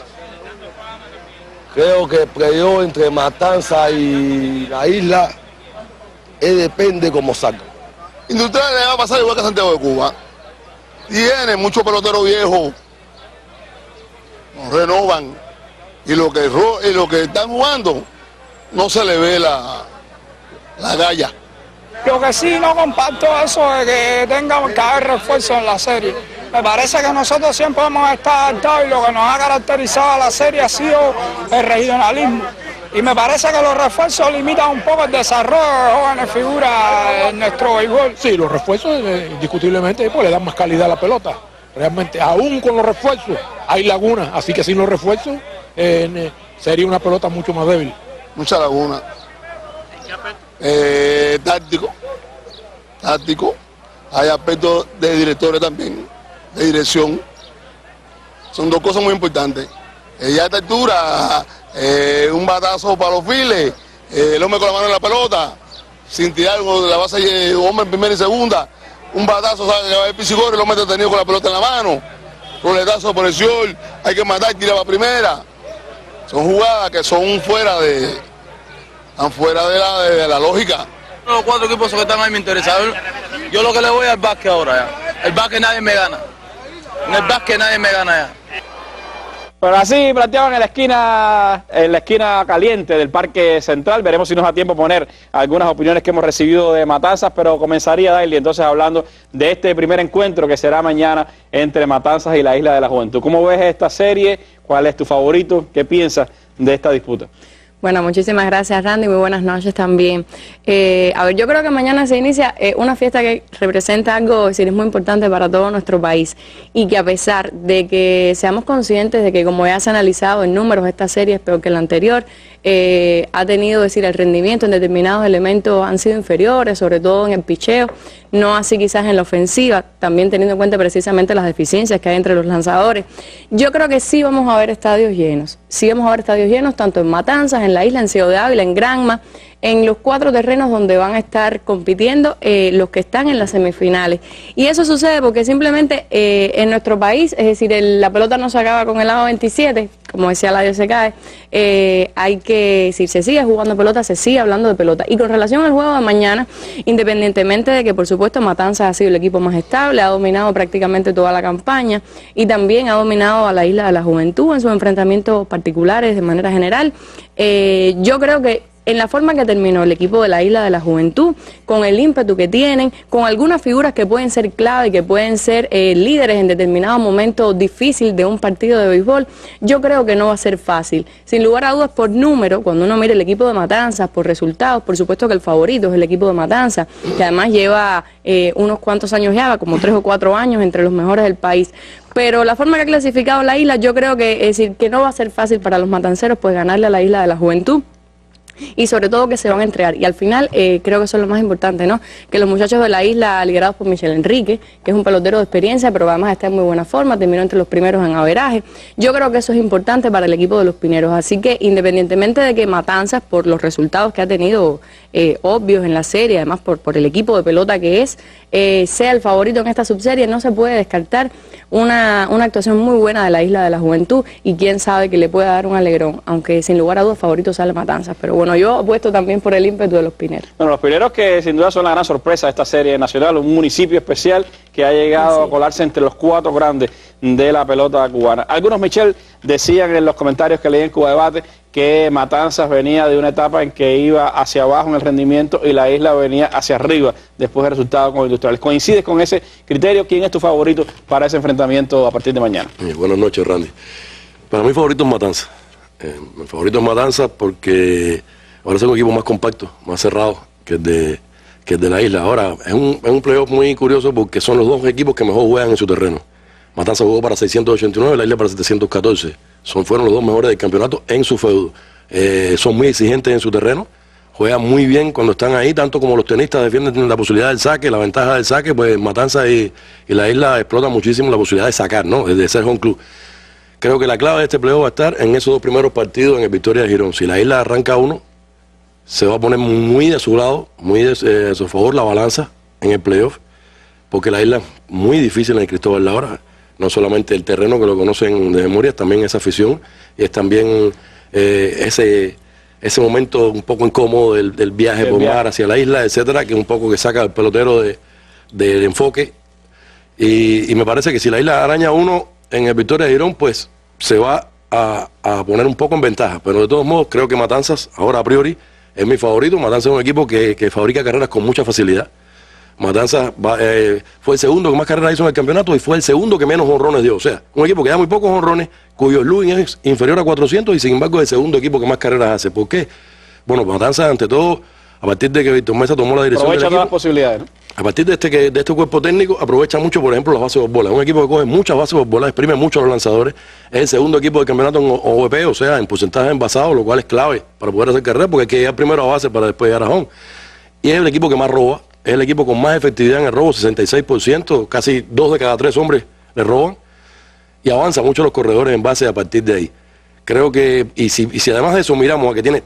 Creo que el playoff entre Matanza y la isla depende cómo salga. Industrial le va a pasar igual que Santiago de Cuba. Tiene muchos peloteros viejos, nos renovan y lo que están jugando no se le ve la galla. Lo que sí no comparto eso de que tengan que haber refuerzo en la serie. Me parece que nosotros siempre hemos estado adaptados y lo que nos ha caracterizado a la serie ha sido el regionalismo. Y me parece que los refuerzos limitan un poco el desarrollo de jóvenes figuras en nuestro béisbol. Sí, los refuerzos indiscutiblemente pues, le dan más calidad a la pelota. Realmente, aún con los refuerzos hay lagunas, así que sin los refuerzos sería una pelota mucho más débil. Mucha laguna. Táctico. Hay aspectos de directores también, de dirección. Son 2 cosas muy importantes. Ya a esta altura, un batazo para los files, el hombre con la mano en la pelota, sin tirar la base de hombre en primera y segunda, un batazo, sabe que va a haber piscigor, el hombre detenido con la pelota en la mano, roletazo por el short, hay que matar, tira para primera. Son jugadas que son fuera de la lógica. Los 4 equipos que están ahí me interesan. Yo lo que le voy al básquet ahora ya. El básquet nadie me gana. En el básquet nadie me gana ya. Pero así planteaban en la esquina caliente del Parque Central. Veremos si nos da tiempo poner algunas opiniones que hemos recibido de Matanzas, pero comenzaría, Daily, entonces hablando de este primer encuentro que será mañana entre Matanzas y la Isla de la Juventud. ¿Cómo ves esta serie? ¿Cuál es tu favorito? ¿Qué piensas de esta disputa? Bueno, muchísimas gracias, Randy, muy buenas noches también. A ver, yo creo que mañana se inicia una fiesta que representa algo, es decir, es muy importante para todo nuestro país, y que a pesar de que seamos conscientes de que, como ya se ha analizado en números, esta serie es peor que la anterior, ha tenido, es decir, el rendimiento en determinados elementos han sido inferiores, sobre todo en el picheo, no así quizás en la ofensiva, también teniendo en cuenta precisamente las deficiencias que hay entre los lanzadores. Yo creo que sí vamos a ver estadios llenos, tanto en Matanzas, en la isla, en Ciego de Ávila, en Granma, en los 4 terrenos donde van a estar compitiendo los que están en las semifinales. Y eso sucede porque simplemente en nuestro país, es decir, la pelota no se acaba con el lado 27, como decía la se cae, hay que, si se sigue jugando pelota, se sigue hablando de pelota. Y con relación al juego de mañana, independientemente de que por supuesto Matanzas ha sido el equipo más estable, ha dominado prácticamente toda la campaña y también ha dominado a la Isla de la Juventud en sus enfrentamientos particulares de manera general, yo creo que en la forma que terminó el equipo de la Isla de la Juventud, con el ímpetu que tienen, con algunas figuras que pueden ser clave y que pueden ser líderes en determinado momento difícil de un partido de béisbol, yo creo que no va a ser fácil. Sin lugar a dudas, por número, cuando uno mire el equipo de Matanzas, por resultados, por supuesto que el favorito es el equipo de Matanzas, que además lleva unos cuantos años ya, como 3 o 4 años entre los mejores del país. Pero la forma que ha clasificado la isla, yo creo que, es decir, que no va a ser fácil para los matanceros pues ganarle a la Isla de la Juventud. Y sobre todo que se van a entregar. Y al final creo que eso es lo más importante, ¿no? Que los muchachos de la isla, liderados por Michel Enrique, que es un pelotero de experiencia, pero además está en muy buena forma, terminó entre los primeros en averaje. Yo creo que eso es importante para el equipo de los Pineros. Así que independientemente de que Matanzas, por los resultados que ha tenido obvios en la serie, además por el equipo de pelota que es, sea el favorito en esta subserie, no se puede descartar una actuación muy buena de la Isla de la Juventud, y quién sabe que le pueda dar un alegrón, aunque sin lugar a dudas favorito sale Matanzas. Pero bueno, yo apuesto también por el ímpetu de los Pineros. Bueno, los Pineros que sin duda son la gran sorpresa de esta serie nacional, un municipio especial que ha llegado a colarse entre los 4 grandes de la pelota cubana. Algunos, Michel, decían en los comentarios que leí en Cuba Debate que Matanzas venía de una etapa en que iba hacia abajo en el rendimiento y la isla venía hacia arriba después del resultado con Industriales. ¿Coincides con ese criterio? ¿Quién es tu favorito para ese enfrentamiento a partir de mañana? Buenas noches, Randy. Para mí favorito es Matanzas. Mi favorito es Matanzas porque ahora es un equipo más compacto, más cerrado que el de la isla. Ahora es un playoff muy curioso porque son los 2 equipos que mejor juegan en su terreno. Matanzas jugó para 689, la isla para 714. Fueron los 2 mejores del campeonato en su feudo. Son muy exigentes en su terreno, juegan muy bien cuando están ahí, tanto como los tenistas defienden la posibilidad del saque, la ventaja del saque, pues Matanzas y la isla explotan muchísimo la posibilidad de sacar, ¿no? De ser home club. Creo que la clave de este playoff va a estar en esos 2 primeros partidos en el Victoria de Girón. Si la isla arranca 1, se va a poner muy de su lado, muy de su favor la balanza en el playoff, porque la isla es muy difícil en el Cristóbal Labra. No solamente el terreno, que lo conocen de memoria, también esa afición, y es también ese momento un poco incómodo del viaje por mar hacia la isla, etcétera, que un poco que saca al pelotero de enfoque. Y me parece que si la isla araña 1 en el Victoria de Girón, pues se va a poner un poco en ventaja. Pero de todos modos, creo que Matanzas, ahora a priori, es mi favorito. Matanzas es un equipo que fabrica carreras con mucha facilidad. Matanzas fue el segundo que más carreras hizo en el campeonato y fue el segundo que menos jonrones dio. O sea, un equipo que da muy pocos jonrones, cuyo slugging es inferior a 400 y sin embargo es el segundo equipo que más carreras hace. ¿Por qué? Bueno, Matanzas, ante todo, a partir de que Víctor Mesa tomó la dirección del equipo, todas las posibilidades, ¿no? A partir de este cuerpo técnico, aprovecha mucho, por ejemplo, las bases por bola. Es un equipo que coge muchas bases por bola, exprime mucho a los lanzadores. Es el segundo equipo del campeonato en OVP, o sea, en porcentaje envasado, lo cual es clave para poder hacer carrera, porque hay que llegar primero a base para después llegar a home. Y es el equipo que más roba. Es el equipo con más efectividad en el robo, 66%, casi 2 de cada 3 hombres le roban, y avanza mucho los corredores en base a partir de ahí. Creo que, y si además de eso miramos a que tiene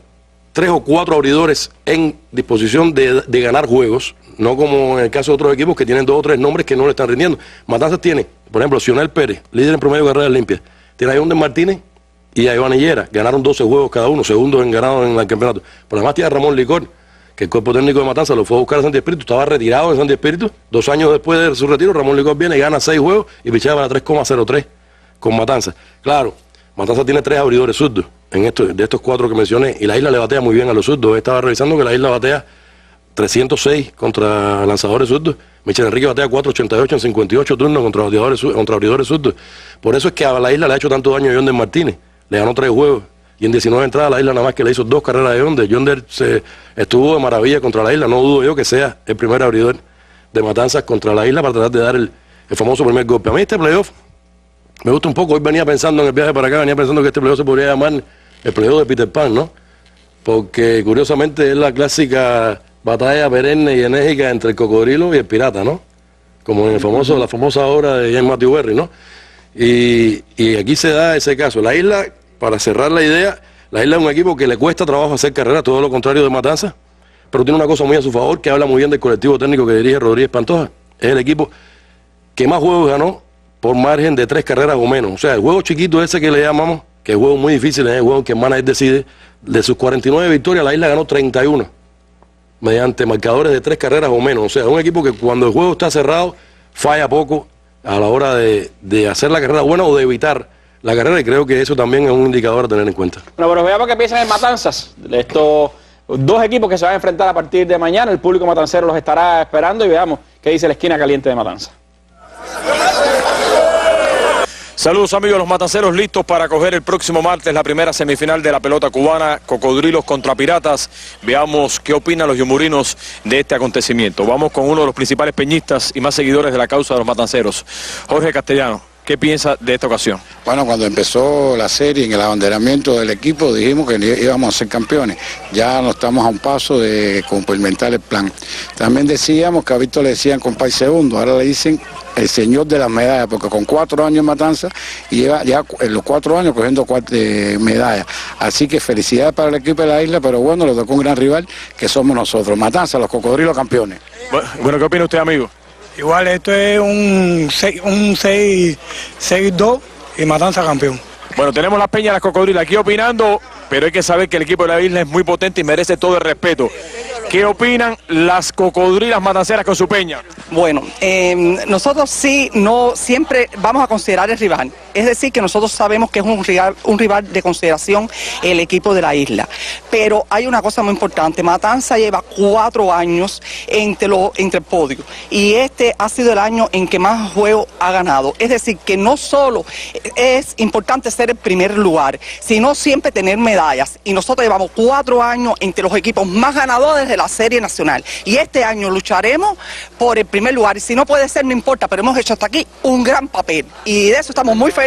3 o 4 abridores en disposición de ganar juegos, no como en el caso de otros equipos que tienen 2 o 3 nombres que no le están rindiendo. Matanzas tiene, por ejemplo, Sionel Pérez, líder en promedio de carreras limpias, tiene a Yonder Martínez y a Iván Hillera, ganaron 12 juegos cada uno, segundos en ganado en el campeonato. Pero además tiene a Ramón Licor, que el cuerpo técnico de Matanzas lo fue a buscar a Santi Espíritu, estaba retirado de Santi Espíritu, 2 años después de su retiro, Ramón Licor viene y gana 6 juegos y pichaba para 3,03 con Matanzas. Claro, Matanza tiene 3 abridores zurdos de estos 4 que mencioné, y la Isla le batea muy bien a los zurdos. Estaba revisando que la Isla batea 306 contra lanzadores zurdos. Michel Enrique batea 488 en 58 turnos contra abridores zurdos. Por eso es que a la Isla le ha hecho tanto daño a Yonder Martínez. Le ganó 3 juegos. Y en 19 entradas la Isla nada más que le hizo 2 carreras de Yonder. Yonder estuvo de maravilla contra la Isla. No dudo yo que sea el primer abridor de Matanzas contra la Isla para tratar de dar el famoso primer golpe. A mí este playoff me gusta un poco. Hoy venía pensando en el viaje para acá, venía pensando que este playoff se podría llamar el playoff de Peter Pan, ¿no? Porque curiosamente es la clásica batalla perenne y enérgica entre el cocodrilo y el pirata, ¿no? Como en la famosa obra de James Matthew Berry, ¿no? Y aquí se da ese caso. La Isla, para cerrar la idea, la Isla es un equipo que le cuesta trabajo hacer carrera, todo lo contrario de Matanza, pero tiene una cosa muy a su favor, que habla muy bien del colectivo técnico que dirige Rodríguez Pantoja. Es el equipo que más juegos ganó por margen de 3 carreras o menos. O sea, el juego chiquito ese que le llamamos, que es un juego muy difícil, es el juego que el manager decide. De sus 49 victorias, la Isla ganó 31, mediante marcadores de 3 carreras o menos. O sea, es un equipo que cuando el juego está cerrado, falla poco a la hora de hacer la carrera buena o de evitar la carrera, y creo que eso también es un indicador a tener en cuenta. Bueno, pero veamos qué piensan en Matanzas. Estos 2 equipos que se van a enfrentar a partir de mañana, el público matancero los estará esperando, y veamos qué dice la esquina caliente de Matanzas. Saludos amigos, los matanceros listos para coger el próximo martes la primera semifinal de la pelota cubana, Cocodrilos contra Piratas. Veamos qué opinan los yumurinos de este acontecimiento. Vamos con uno de los principales peñistas y más seguidores de la causa de los matanceros, Jorge Castellano. ¿Qué piensa de esta ocasión? Bueno, cuando empezó la serie, en el abanderamiento del equipo, dijimos que íbamos a ser campeones. Ya no estamos a un paso de complementar el plan. También decíamos que a Víctor le decían compay segundo, ahora le dicen el señor de las medallas, porque con 4 años en Matanza y lleva ya en los 4 años cogiendo 4 medallas. Así que felicidades para el equipo de la Isla, pero bueno, le tocó un gran rival que somos nosotros. Matanza, los Cocodrilos campeones. Bueno, ¿qué opina usted, amigo? Igual esto es un 6-2 y Matanza campeón. Bueno, tenemos las peñas de las Cocodrilas aquí opinando, pero hay que saber que el equipo de la Isla es muy potente y merece todo el respeto. ¿Qué opinan las Cocodrilas matanceras con su peña? Bueno, nosotros sí, no siempre vamos a considerar el rival. Es decir, que nosotros sabemos que es un rival de consideración el equipo de la Isla. Pero hay una cosa muy importante. Matanza lleva 4 años entre el podio. Y este ha sido el año en que más juegos ha ganado. Es decir, que no solo es importante ser el primer lugar, sino siempre tener medallas. Y nosotros llevamos 4 años entre los equipos más ganadores de la Serie Nacional. Y este año lucharemos por el primer lugar. Y si no puede ser, no importa, pero hemos hecho hasta aquí un gran papel. Y de eso estamos muy felices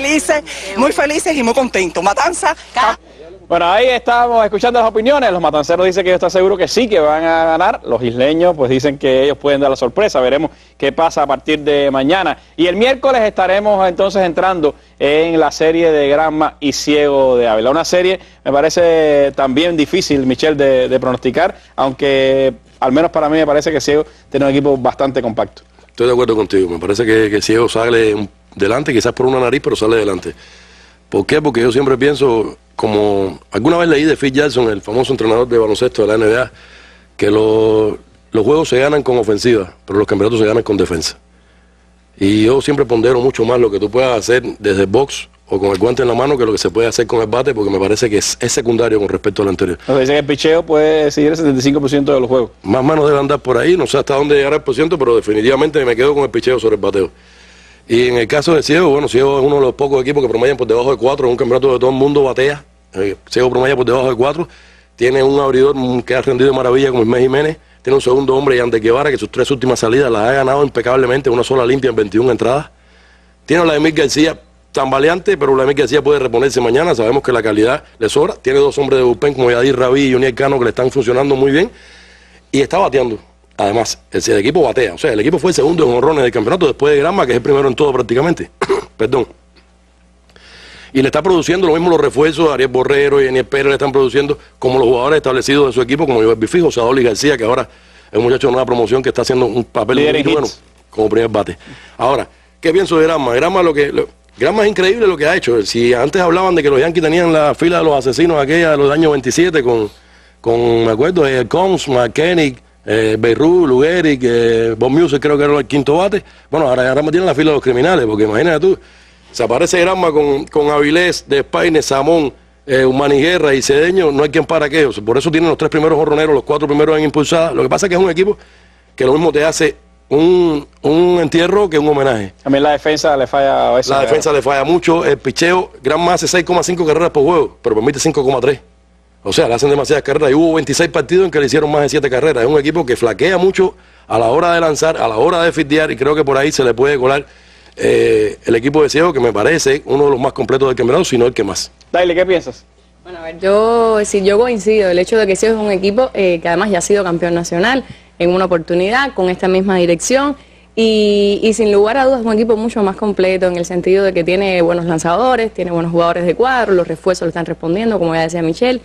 y muy contentos. Matanza. Bueno, ahí estamos escuchando las opiniones. Los matanceros dicen que ellos están seguros que sí, que van a ganar. Los isleños pues dicen que ellos pueden dar la sorpresa. Veremos qué pasa a partir de mañana. Y el miércoles estaremos entonces entrando en la serie de Granma y Ciego de Ávila. Una serie me parece también difícil, Michel, de pronosticar, aunque al menos para mí me parece que Ciego tiene un equipo bastante compacto. Estoy de acuerdo contigo. Me parece que Ciego sale delante, quizás por una nariz, pero sale delante. ¿Por qué? Porque yo siempre pienso, como alguna vez leí de Phil Jackson, el famoso entrenador de baloncesto de la NBA, que los juegos se ganan con ofensiva, pero los campeonatos se ganan con defensa. Y yo siempre pondero mucho más lo que tú puedas hacer desde el box o con el guante en la mano que lo que se puede hacer con el bate, porque me parece que es secundario con respecto al anterior. Nos dice que el picheo puede decidir el 75% de los juegos. Más manos deben andar por ahí, no sé hasta dónde llegará el %, pero definitivamente me quedo con el picheo sobre el bateo. Y en el caso de Ciego, bueno, Ciego es uno de los pocos equipos que promedian por debajo de 4, en un campeonato de todo el mundo batea. Ciego promedia por debajo de 4, tiene un abridor que ha rendido de maravilla como Ismael Jiménez, tiene un segundo hombre, Yandel Guevara, que sus 3 últimas salidas las ha ganado impecablemente, una sola limpia en 21 entradas. Tiene a Vladimir García, tan valiente, pero Vladimir García puede reponerse mañana, sabemos que la calidad le sobra. Tiene 2 hombres de bullpen como Yadir Rabí y Juniel Cano que le están funcionando muy bien, y está bateando. Además, el equipo batea, o sea, el equipo fue el segundo en jonrones del campeonato después de Granma, que es el primero en todo prácticamente. Perdón. Y le está produciendo lo mismo los refuerzos, Ariel Borrero y Eniel Pérez le están produciendo como los jugadores establecidos de su equipo, como Joel Bifijo, Sadoli García, que ahora es un muchacho de nueva promoción que está haciendo un papel muy bueno como primer bate. Ahora, ¿qué pienso de Granma? Granma es increíble lo que ha hecho. Si antes hablaban de que los Yankees tenían la fila de los asesinos aquella de los años 27 con me acuerdo, Combs, McKennick, Beirut, Lugeric, Bob Music creo que era el quinto bate. Bueno, ahora me tienen la fila de los criminales, porque imagínate tú, Se aparece Granma con Avilés, Despaine, Samón, Maniguerra y Cedeño, no hay quien para aquellos. Por eso tienen los 3 primeros jorroneros, los 4 primeros en impulsada. Lo que pasa es que es un equipo que lo mismo te hace un entierro que un homenaje. También la defensa le falla a veces. La defensa le falla mucho. El picheo, Granma hace 6,5 carreras por juego, pero permite 5,3. O sea, le hacen demasiadas carreras. Y hubo 26 partidos en que le hicieron más de 7 carreras. Es un equipo que flaquea mucho a la hora de lanzar, a la hora de fildear, y creo que por ahí se le puede colar el equipo de Ciego, que me parece uno de los más completos del campeonato, si no el que más. Daily, ¿qué piensas? Bueno, a ver, yo coincido. El hecho de que Ciego es un equipo que además ya ha sido campeón nacional en una oportunidad con esta misma dirección. Y sin lugar a dudas es un equipo mucho más completo en el sentido de que tiene buenos lanzadores, tiene buenos jugadores de cuadro, los refuerzos lo están respondiendo, como ya decía Michelle.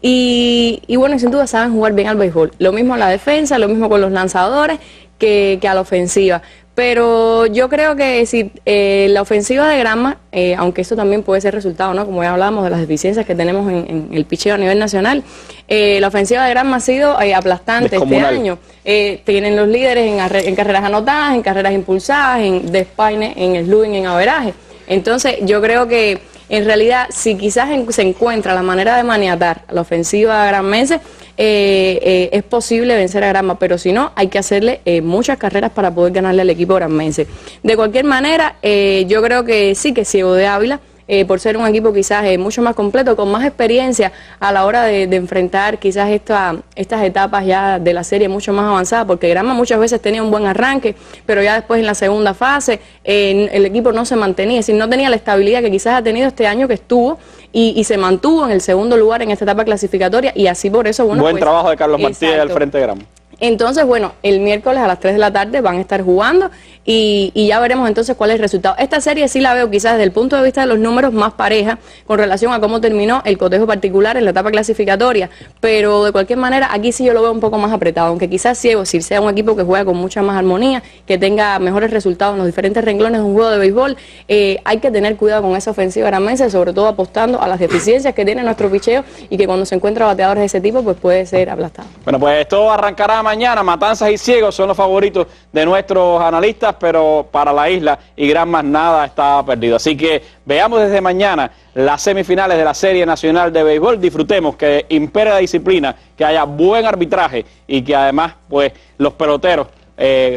Y bueno, sin duda saben jugar bien al béisbol. Lo mismo a la defensa, lo mismo con los lanzadores que a la ofensiva. Pero yo creo que si la ofensiva de Granma, aunque esto también puede ser resultado, ¿no? Como ya hablábamos de las deficiencias que tenemos en el picheo a nivel nacional, la ofensiva de Granma ha sido aplastante este año. Tienen los líderes en carreras anotadas, en carreras impulsadas, en despaine, en slugging, en averaje. Entonces yo creo que en realidad si quizás se encuentra la manera de maniatar a la ofensiva granmense, es posible vencer a Granma, pero si no, hay que hacerle muchas carreras para poder ganarle al equipo granmense. De cualquier manera, yo creo que sí, que Ciego de Ávila, por ser un equipo quizás mucho más completo, con más experiencia a la hora de enfrentar quizás estas etapas ya de la serie mucho más avanzadas, porque Granma muchas veces tenía un buen arranque, pero ya después en la segunda fase el equipo no se mantenía, es decir, no tenía la estabilidad que quizás ha tenido este año que estuvo y se mantuvo en el segundo lugar en esta etapa clasificatoria y así por eso, bueno, buen trabajo de Carlos Martínez al frente de Granma. Entonces, bueno, el miércoles a las 3 de la tarde van a estar jugando y ya veremos entonces cuál es el resultado. Esta serie sí la veo quizás desde el punto de vista de los números más pareja con relación a cómo terminó el cotejo particular en la etapa clasificatoria, pero de cualquier manera aquí sí yo lo veo un poco más apretado, aunque quizás Ciego sí sea un equipo que juega con mucha más armonía, que tenga mejores resultados en los diferentes renglones de un juego de béisbol. Hay que tener cuidado con esa ofensiva granmense, sobre todo apostando a las deficiencias que tiene nuestro picheo y que cuando se encuentra bateadores de ese tipo pues puede ser aplastado. Bueno, pues todo arrancará mañana. Matanzas y Ciegos son los favoritos de nuestros analistas, pero para la isla y Granma nada está perdido. Así que veamos desde mañana las semifinales de la Serie Nacional de Béisbol. Disfrutemos que impere la disciplina, que haya buen arbitraje y que además pues los peloteros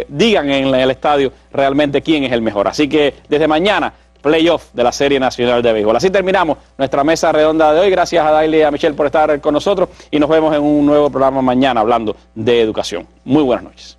digan en el estadio realmente quién es el mejor. Así que desde mañana playoff de la Serie Nacional de Béisbol. Así terminamos nuestra mesa redonda de hoy. Gracias a Daily y a Michelle por estar con nosotros y nos vemos en un nuevo programa mañana hablando de educación. Muy buenas noches.